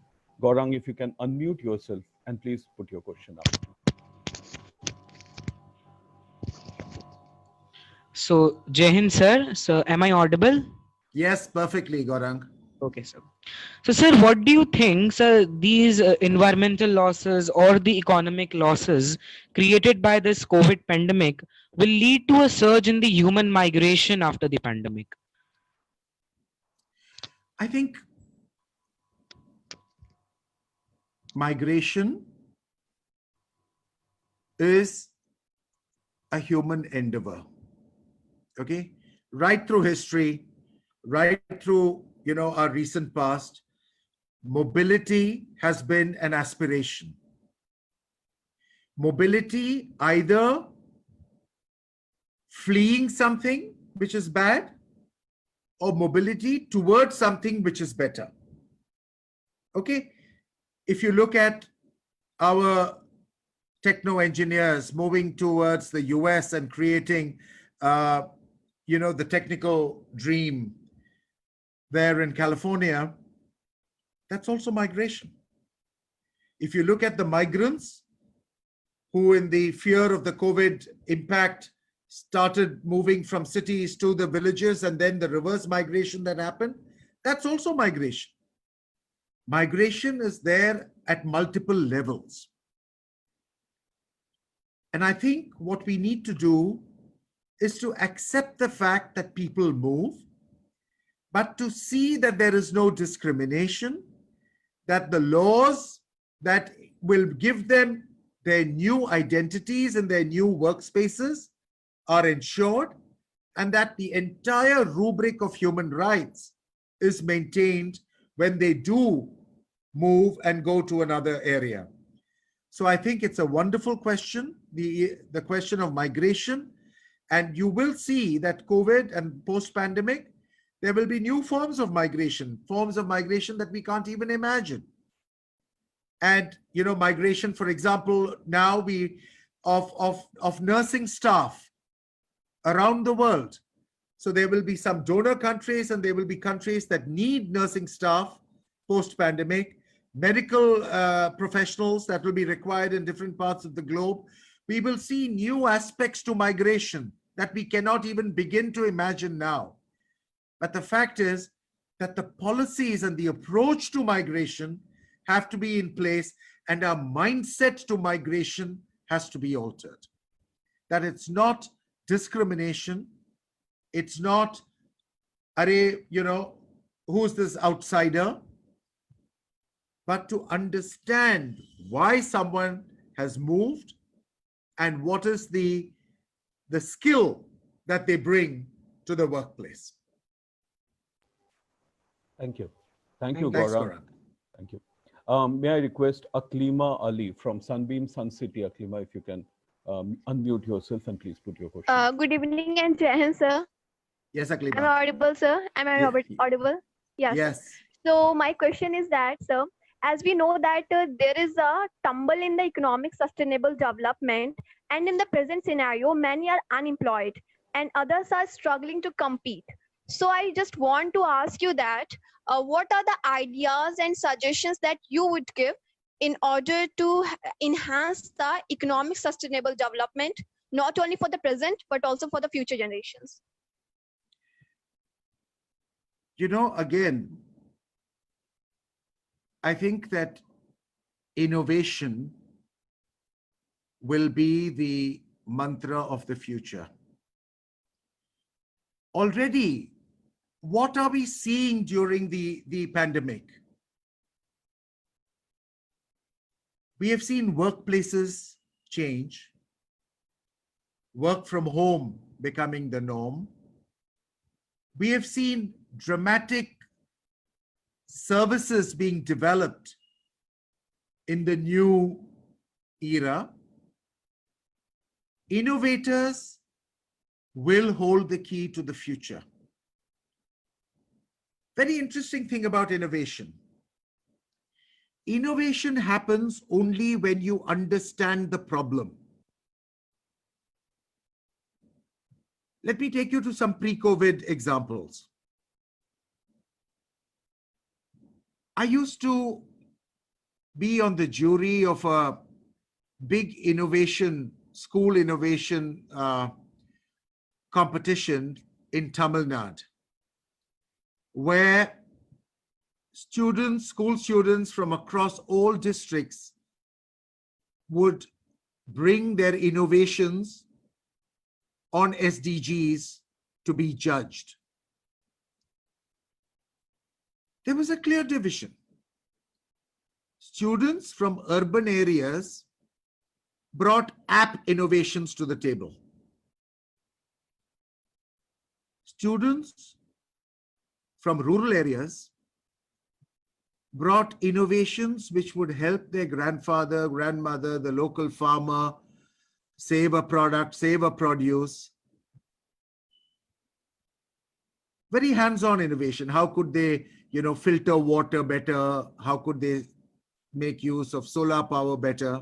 E: Gaurang, if you can unmute yourself and please put your question up.
F: So, Jai Hind, sir. So, am I audible?
D: Yes, perfectly, Gaurang.
F: Okay, sir. So, sir, what do you think, sir, these environmental losses or the economic losses created by this COVID pandemic will lead to a surge in the human migration after the pandemic?
D: I think migration is a human endeavor. Okay, right through history, right through our recent past, mobility has been an aspiration. Mobility either fleeing something which is bad, or mobility towards something which is better. Okay, if you look at our techno engineers moving towards the US and creating the technical dream there in California, that's also migration. If you look at the migrants who, in the fear of the COVID impact, started moving from cities to the villages, and then the reverse migration that happened, that's also migration. Migration is there at multiple levels. And I think what we need to do is to accept the fact that people move, but to see that there is no discrimination, that the laws that will give them their new identities and their new workspaces are ensured, and that the entire rubric of human rights is maintained when they do move and go to another area. So I think it's a wonderful question, the question of migration. And you will see that COVID and post-pandemic, there will be new forms of migration that we can't even imagine. And migration, for example, now of nursing staff around the world. So there will be some donor countries, and there will be countries that need nursing staff post-pandemic, medical professionals that will be required in different parts of the globe. We will see new aspects to migration that we cannot even begin to imagine now. But the fact is that the policies and the approach to migration have to be in place, and our mindset to migration has to be altered. That it's not discrimination. It's not, who's this outsider? But to understand why someone has moved and what is the skill that they bring to the workplace.
E: Thank you. Thank you,
D: Thanks,
E: Gaurang. Thank you. May I request Aklima Ali from Sunbeam Sun City. Aklima, if you can unmute yourself and please put your question.
G: Good evening and Jai Hind, sir.
D: Yes, Aklima.
G: Am I audible, sir? Am I audible? Yes.
D: Yes.
G: So my question is that, sir, as we know that there is a tumble in the economic sustainable development, and in the present scenario, many are unemployed and others are struggling to compete. So I just want to ask you that, what are the ideas and suggestions that you would give in order to enhance the economic sustainable development, not only for the present, but also for the future generations?
D: Again, I think that innovation will be the mantra of the future. Already, what are we seeing during the pandemic? We have seen workplaces change, work from home becoming the norm. We have seen dramatic services being developed in the new era. Innovators will hold the key to the future. Very interesting thing about innovation. innovation happens only when you understand the problem. Let me take you to some pre-COVID examples. I used to be on the jury of a big innovation, school innovation competition in Tamil Nadu, where students, school students from across all districts would bring their innovations on SDGs to be judged. There was a clear division. Students from urban areas brought app innovations to the table. Students from rural areas brought innovations which would help their grandfather, grandmother, the local farmer save a product, save a produce. Very hands-on innovation. How could they, filter water better? How could they make use of solar power better?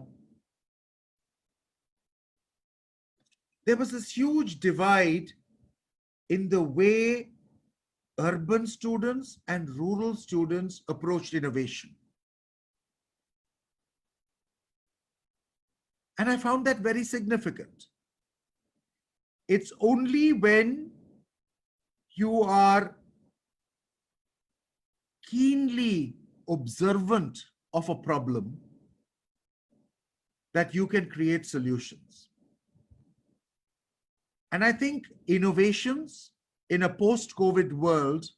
D: There was this huge divide in the way urban students and rural students approached innovation. And I found that very significant. It's only when you are keenly observant of a problem that you can create solutions. And I think innovations in a post-COVID world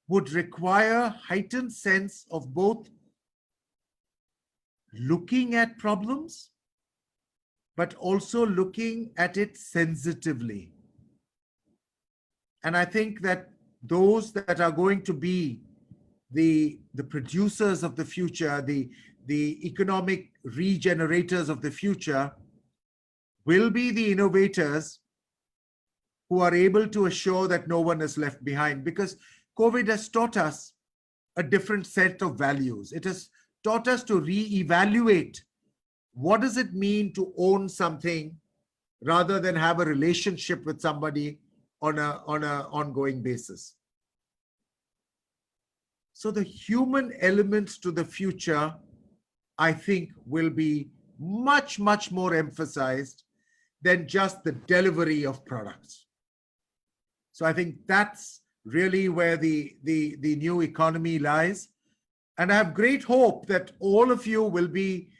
D: would require heightened sense of both looking at problems, but also looking at it sensitively. And I think that those that are going to be the producers of the future, the economic regenerators of the future, will be the innovators who are able to assure that no one is left behind. Because COVID has taught us a different set of values. It has taught us to re-evaluate what does it mean to own something rather than have a relationship with somebody on an ongoing basis. So the human elements to the future, I think, will be much, much more emphasized than just the delivery of products. So I think that's really where the new economy lies. And I have great hope that all of you will be,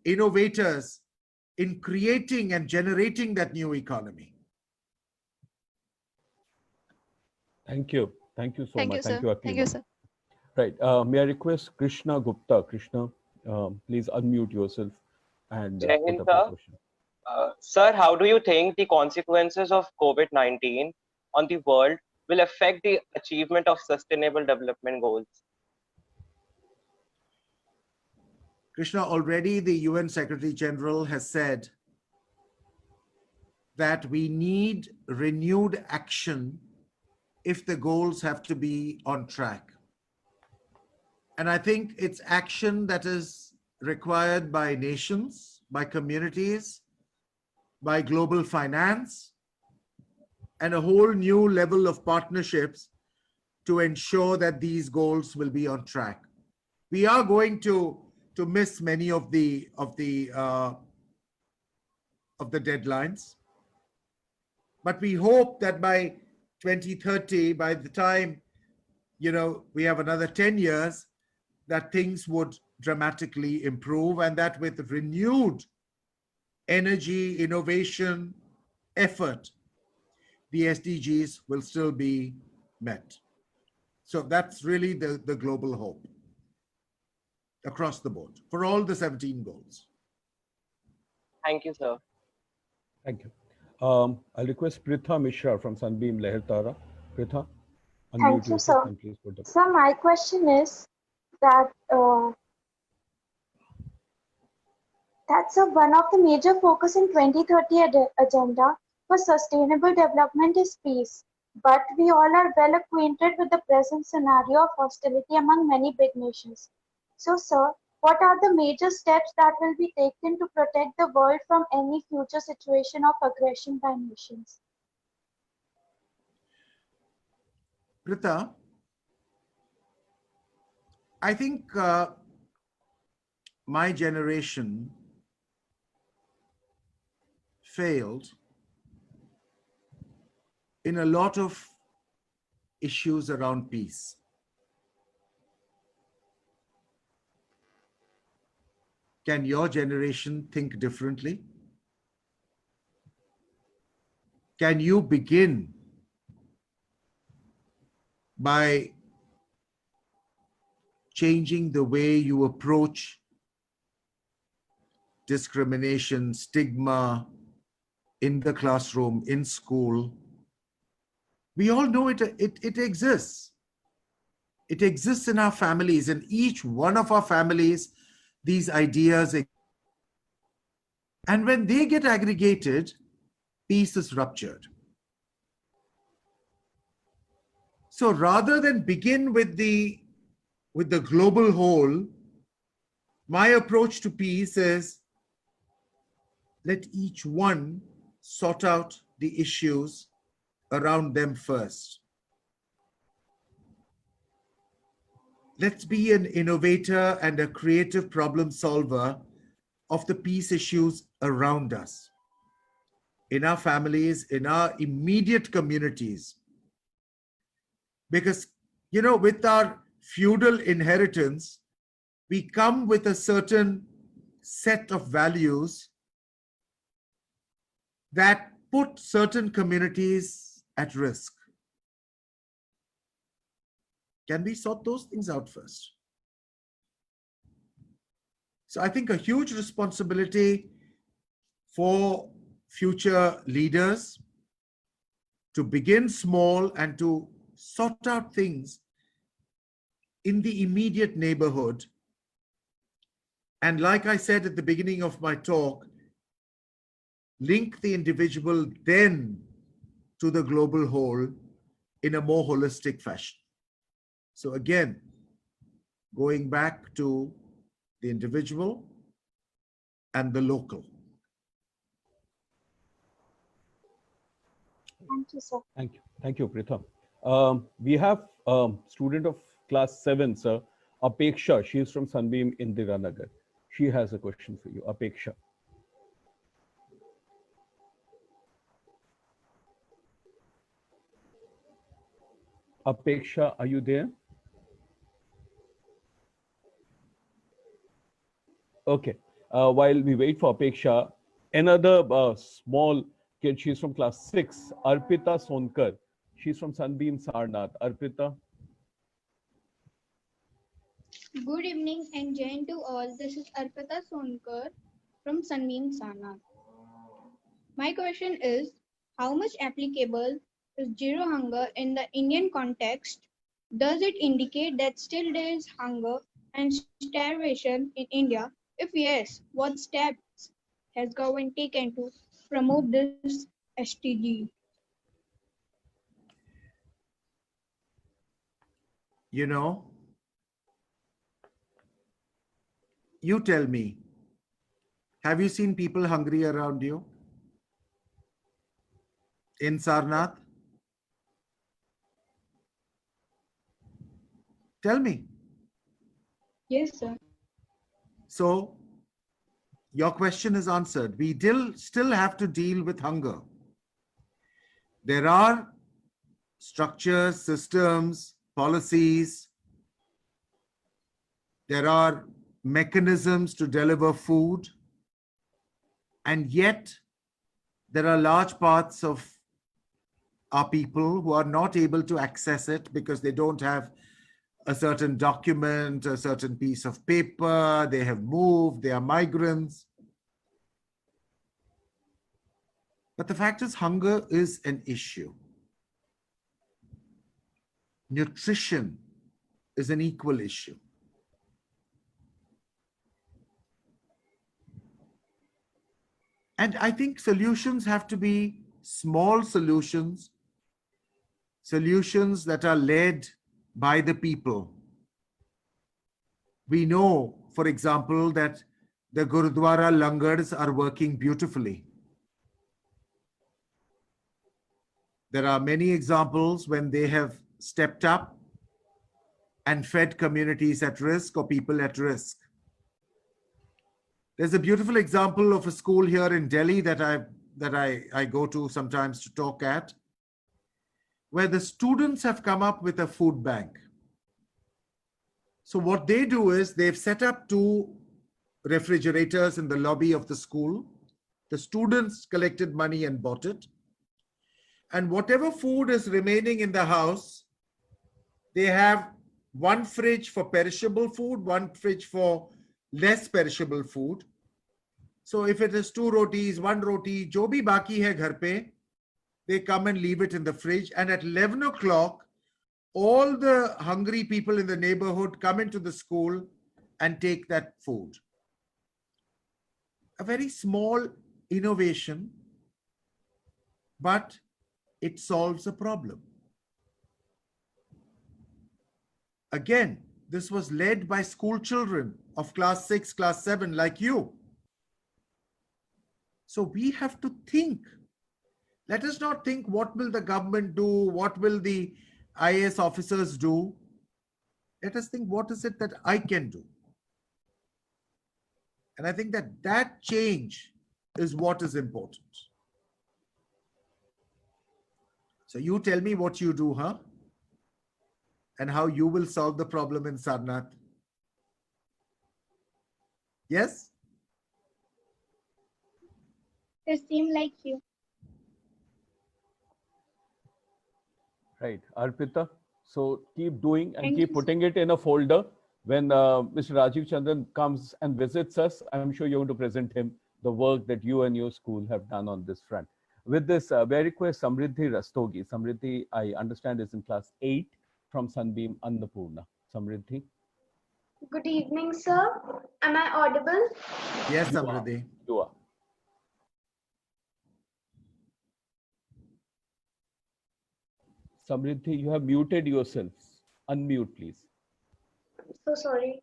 D: innovators in creating and generating that new economy.
E: Thank you. Thank you so
H: Thank
E: much.
H: you,
E: Thank
H: sir.
E: you,
H: Thank you,
E: Akima.
H: sir.
E: Right. May I request Krishna Gupta? Krishna, please unmute yourself and
I: Jai
E: put
I: Hind,
E: up your
I: sir.
E: question.
I: Sir, how do you think the consequences of COVID-19 on the world will affect the achievement of sustainable development goals?
D: Krishna, already the UN Secretary General has said that we need renewed action if the goals have to be on track. And I think it's action that is required by nations, by communities, by global finance, and a whole new level of partnerships to ensure that these goals will be on track. We are going to miss many of the deadlines, but we hope that by 2030, by the time we have another 10 years, that things would dramatically improve, and that with renewed energy, innovation, effort, the SDGs will still be met. So that's really the global hope across the board for all the 17 goals.
I: Thank you, sir.
E: Thank you. I'll request Pritha Mishra from Sunbeam Lehertara. Pritha, unmute
J: Thank you,
E: yourself
J: sir.
E: and please put up.
J: So my question is that that's one of the major focus in 2030 agenda for sustainable development is peace. But we all are well acquainted with the present scenario of hostility among many big nations. So, sir, what are the major steps that will be taken to protect the world from any future situation of aggression by nations?
D: Prita, I think my generation failed in a lot of issues around peace. Can your generation think differently? Can you begin by changing the way you approach discrimination, stigma in the classroom, in school? We all know it exists. It exists in our families, in each one of our families, these ideas. And when they get aggregated, peace is ruptured. So rather than begin with the global whole, my approach to peace is let each one sort out the issues around them first. Let's be an innovator and a creative problem solver of the peace issues around us, in our families, in our immediate communities. Because, you know, with our feudal inheritance, we come with a certain set of values that put certain communities at risk. Can we sort those things out first? So I think a huge responsibility for future leaders to begin small and to sort out things in the immediate neighborhood. And like I said at the beginning of my talk, link the individual then to the global whole in a more holistic fashion. So again, going back to the individual and the local.
J: Thank you, sir.
E: Thank you. Thank you, Pritham. We have student of class 7, sir, Apeksha. She is from Sunbeam Indiranagar. She has a question for you, Apeksha. Apeksha, are you there? Okay. While we wait for Apeksha, another small kid, she's from class 6, Arpita Sonkar. She's from Sunbeam Sarnath. Arpita.
H: Good evening and Jain to all. This is Arpita Sonkar from Sunbeam Sarnath. My question is, how much applicable is zero hunger in the Indian context? Does it indicate that still there is hunger and starvation in India? If yes, what steps has government taken to promote this SDG?
D: You know, you tell me, have you seen people hungry around you? In Sarnath? Tell me.
H: Yes, sir.
D: So your question is answered. We still have to deal with hunger. There are structures, systems, policies. There are mechanisms to deliver food. And yet there are large parts of our people who are not able to access it because they don't have a certain document, a certain piece of paper, they have moved, they are migrants. But the fact is, hunger is an issue. Nutrition is an equal issue. And I think solutions have to be small solutions, solutions that are led by the people. We know, for example, that the Gurudwara langars are working beautifully. There are many examples when they have stepped up and fed communities at risk or people at risk. There's a beautiful example of a school here in Delhi that I go to sometimes to talk at, where the students have come up with a food bank. So what they do is they've set up 2 refrigerators in the lobby of the school. The students collected money and bought it. And whatever food is remaining in the house, they have 1 fridge for perishable food, 1 fridge for less perishable food. So if it is 2 rotis, 1 roti, jo bhi baki hai ghar pe, they come and leave it in the fridge. And at 11 o'clock, all the hungry people in the neighborhood come into the school and take that food. A very small innovation, but it solves a problem. Again, this was led by school children of class 6, class 7, like you. So we have to think. Let us not think what will the government do, what will the IAS officers do. Let us think what is it that I can do. And I think that that change is what is important. So you tell me what you do, huh? And how you will solve the problem in Sarnath. Yes?
H: They seem like you.
E: Right, Arpita. So keep doing and
H: Thank
E: keep
H: you,
E: putting it in a folder. When Mr. Rajiv Chandran comes and visits us, I'm sure you're going to present him the work that you and your school have done on this front. With this, may I request Samriddhi Rastogi. Samriddhi, I understand, is in class 8 from Sunbeam Annapurna. Samriddhi.
J: Good evening, sir. Am I audible?
D: Yes, Samriddhi.
E: You are. Samriddhi, you have muted yourself. Unmute, please.
J: So sorry.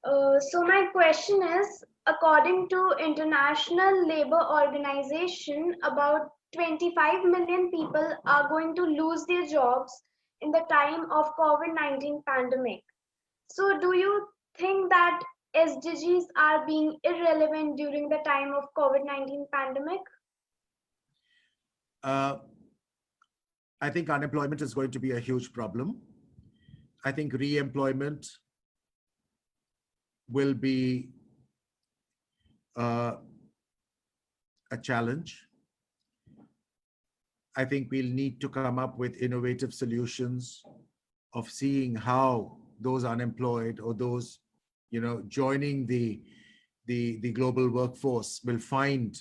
J: So my question is, according to International Labour Organization, about 25 million people are going to lose their jobs in the time of COVID-19 pandemic. So do you think that SDGs are being irrelevant during the time of COVID-19 pandemic?
D: I think unemployment is going to be a huge problem. I think re-employment will be a challenge. I think we'll need to come up with innovative solutions of seeing how those unemployed or those, joining the global workforce will find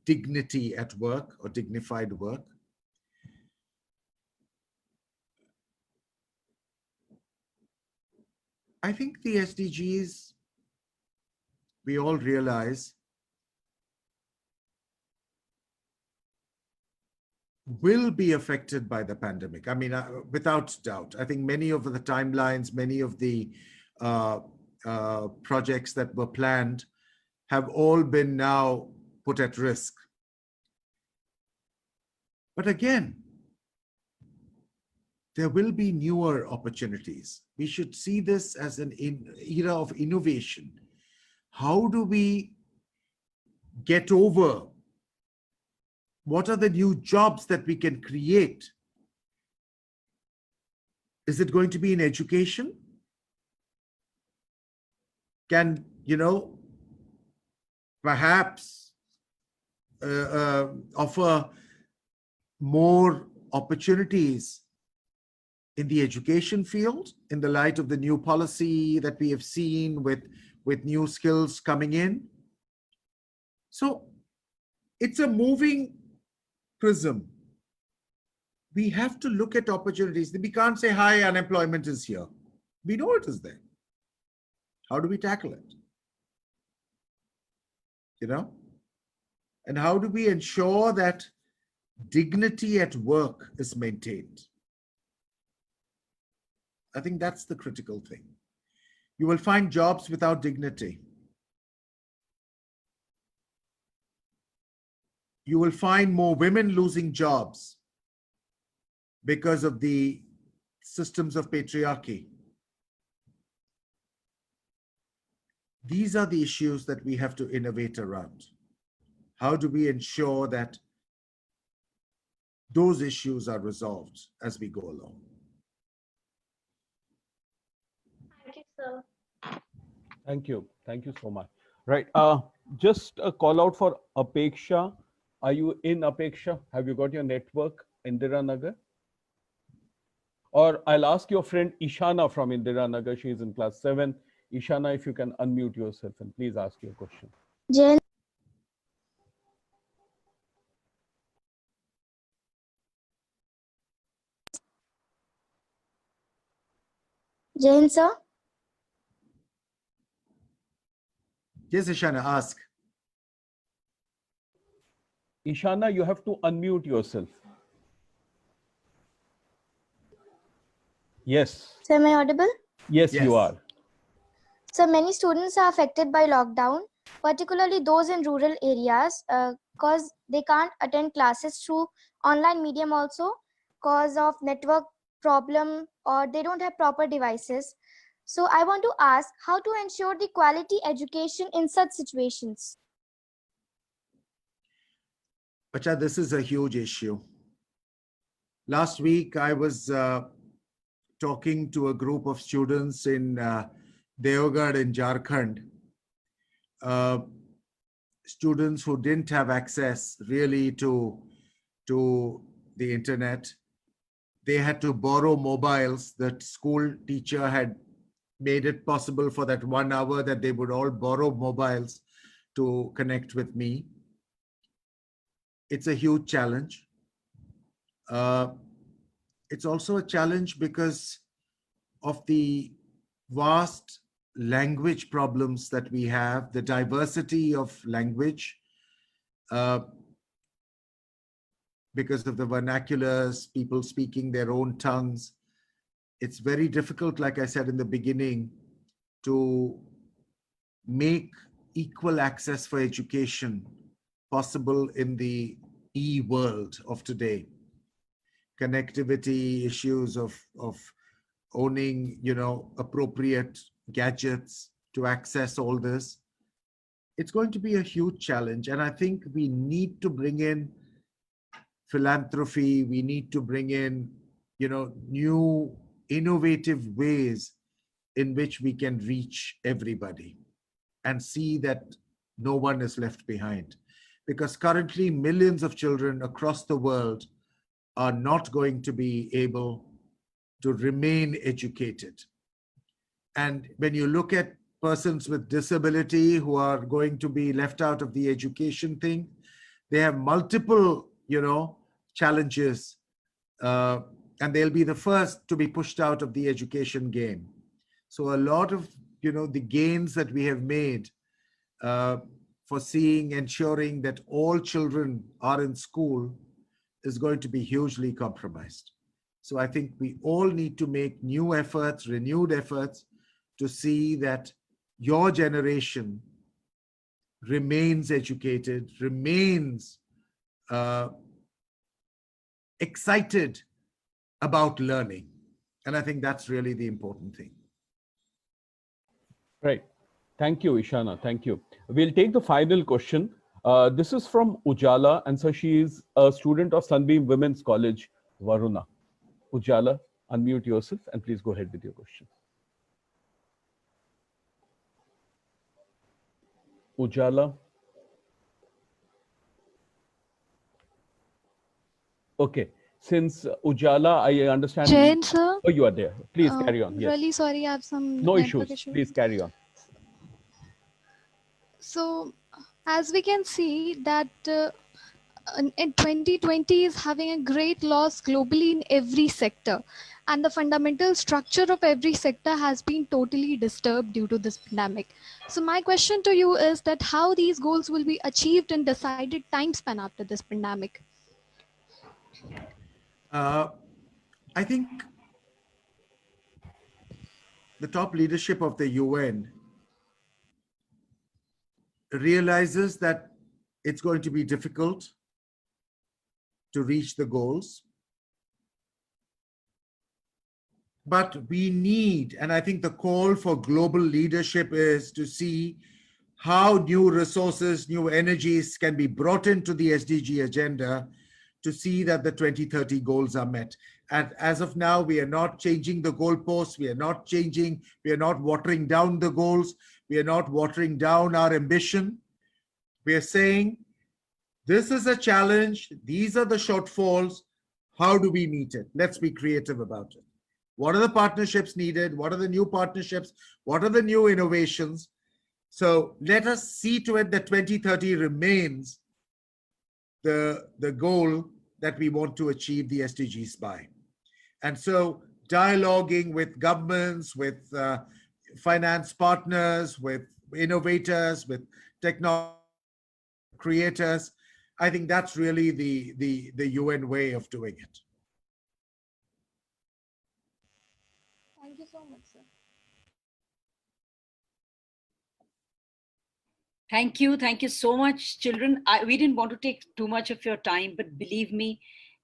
D: dignity at work or dignified work. I think the SDGs, we all realize, will be affected by the pandemic. I mean, without doubt. I think many of the timelines, many of the projects that were planned have all been now put at risk. But again, there will be newer opportunities. We should see this as an era of innovation. How do we get over? What are the new jobs that we can create? Is it going to be in education? Can, perhaps offer more opportunities in the education field in the light of the new policy that we have seen with new skills coming in? So it's a moving prism. We have to look at opportunities. We can't say, hi, unemployment is here. We know it is there. How do we tackle it? And how do we ensure that dignity at work is maintained? I think that's the critical thing. You will find jobs without dignity. You will find more women losing jobs because of the systems of patriarchy. These are the issues that we have to innovate around. How do we ensure that those issues are resolved as we go along?
J: Thank you, sir.
E: Thank you. Thank you so much. Right. Just a call out for Apeksha. Are you in, Apeksha? Have you got your network, Indira Nagar? Or I'll ask your friend Ishana from Indira Nagar. She is in class 7. Ishana, if you can unmute yourself and please ask your question.
K: Jain. Jain, sir.
D: Yes, Ishana, ask.
E: Ishana, you have to unmute yourself. Yes.
K: Sir, am I audible?
E: Yes,
D: Yes.
E: you are.
K: So many students are affected by lockdown, particularly those in rural areas, because they can't attend classes through online medium also, cause of network problem, or they don't have proper devices. So I want to ask how to ensure the quality education in such situations.
D: Bacha, this is a huge issue. Last week, I was talking to a group of students in Deoghar in Jharkhand. Students who didn't have access really to the internet. They had to borrow mobiles. The school teacher had made it possible for that 1 hour that they would all borrow mobiles to connect with me. It's a huge challenge. It's also a challenge because of the vast language problems that we have, the diversity of language, because of the vernaculars, people speaking their own tongues. It's very difficult, like I said in the beginning, to make equal access for education possible in the e-world of today. Connectivity issues of owning, appropriate gadgets to access all this. It's going to be a huge challenge. And I think we need to bring in philanthropy. We need to bring in, new innovative ways in which we can reach everybody and see that no one is left behind. Because currently millions of children across the world are not going to be able to remain educated. And when you look at persons with disability who are going to be left out of the education thing, they have multiple, challenges, and they'll be the first to be pushed out of the education game. So a lot of, the gains that we have made for ensuring that all children are in school is going to be hugely compromised. So I think we all need to make new efforts, renewed efforts, to see that your generation remains educated, remains excited about learning. And I think that's really the important thing.
E: Right. Thank you, Ishana. Thank you. We'll take the final question. This is from Ujala, and so she is a student of Sunbeam Women's College, Varuna. Ujala, unmute yourself and please go ahead with your question. Ujala. Okay. Since Ujala, I understand.
L: Jain, sir.
E: Oh, you are there. Please carry on. Yes.
L: Really sorry, I have some
E: No
L: network
E: issues.
L: issue.
E: Please carry on.
L: So, as we can see that in 2020 is having a great loss globally in every sector, and the fundamental structure of every sector has been totally disturbed due to this pandemic. So my question to you is that how these goals will be achieved in decided time span after this pandemic?
D: I think the top leadership of the UN realizes that it's going to be difficult to reach the goals. But we need, and I think the call for global leadership is to see how new resources, new energies can be brought into the SDG agenda to see that the 2030 goals are met. And as of now, we are not changing the goalposts. We are not watering down the goals. We are not watering down our ambition. We are saying, this is a challenge. These are the shortfalls. How do we meet it? Let's be creative about it. What are the partnerships needed? What are the new partnerships? What are the new innovations? So let us see to it that 2030 remains the goal that we want to achieve the SDGs by. And so dialoguing with governments, with finance partners, with innovators, with technology creators, I think that's really the UN way of doing it.
L: Thank you so much, sir.
A: Thank you. Thank you so much, children. We didn't want to take too much of your time, but believe me,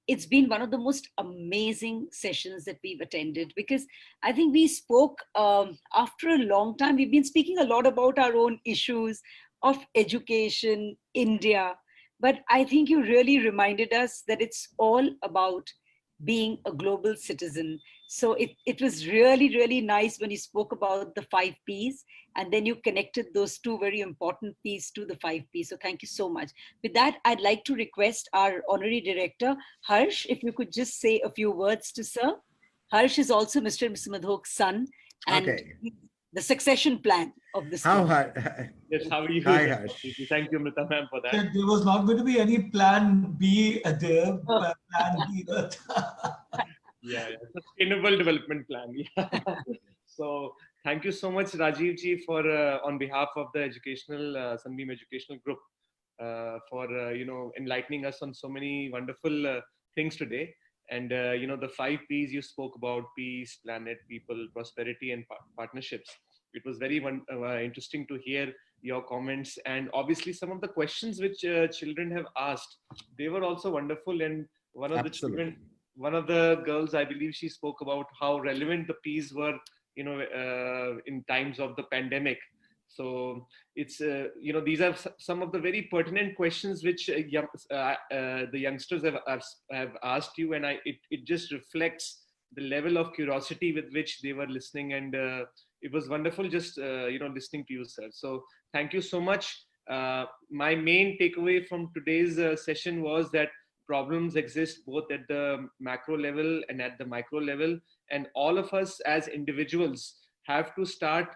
A: it's been one of the most amazing sessions that we've attended, because I think we spoke after a long time. We've been speaking a lot about our own issues of education, India, but I think you really reminded us that it's all about being a global citizen. So it was really, really nice when you spoke about the 5 Ps, and then you connected those 2 very important Ps to the 5 Ps. So thank you so much. With that, I'd like to request our Honorary Director, Harsh, if you could just say a few words to Sir. Harsh is also Mr. and Mrs. Madhok's son, and the succession plan of this.
M: Yes, how are you?
D: Hi, Harsh.
M: Thank you, Amrita ma'am, for that.
B: There was not going to be any plan B there, plan B.
M: Yeah, sustainable development plan. Yeah. So thank you so much, Rajiv ji, for on behalf of the educational Sunbeam Educational Group for enlightening us on so many wonderful things today. And the 5 Ps you spoke about: peace, planet, people, prosperity, and partnerships. It was very interesting to hear your comments, and obviously some of the questions which children have asked, they were also wonderful. And one of the children, one of the girls, I believe she spoke about how relevant the Ps were, in times of the pandemic. So it's, these are some of the very pertinent questions which the youngsters have asked you, and it just reflects the level of curiosity with which they were listening, and it was wonderful just listening to you, sir. So thank you so much. My main takeaway from today's session was that problems exist both at the macro level and at the micro level, and all of us as individuals have to start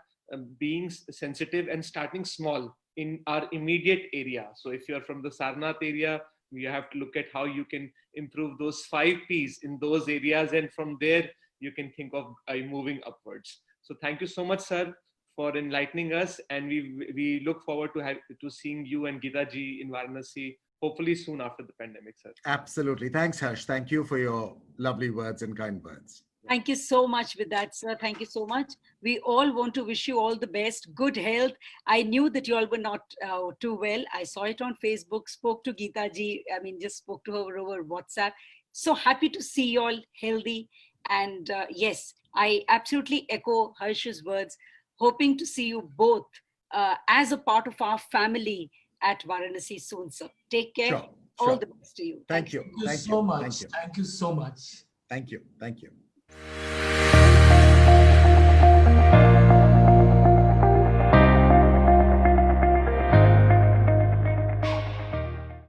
M: being sensitive and starting small in our immediate area. So if you're from the Sarnath area, you have to look at how you can improve those 5 Ps in those areas, and from there you can think of moving upwards. So thank you so much, sir, for enlightening us, and we look forward to seeing you and Geeta ji in Varanasi hopefully soon after the pandemic, sir.
D: Absolutely. Thanks, Harsh. Thank you for your lovely words and kind words.
A: Thank you so much with that, sir. Thank you so much. We all want to wish you all the best, good health. I knew that you all were not too well. I saw it on Facebook, spoke to Geeta ji, just spoke to her over WhatsApp. So happy to see you all healthy. And yes, I absolutely echo Harsh's words, hoping to see you both as a part of our family at Varanasi soon, sir. Take care.
D: Sure.
A: All the best to you.
D: Thank you.
B: Thank you so much. Thank you so much.
D: Thank you. Thank you.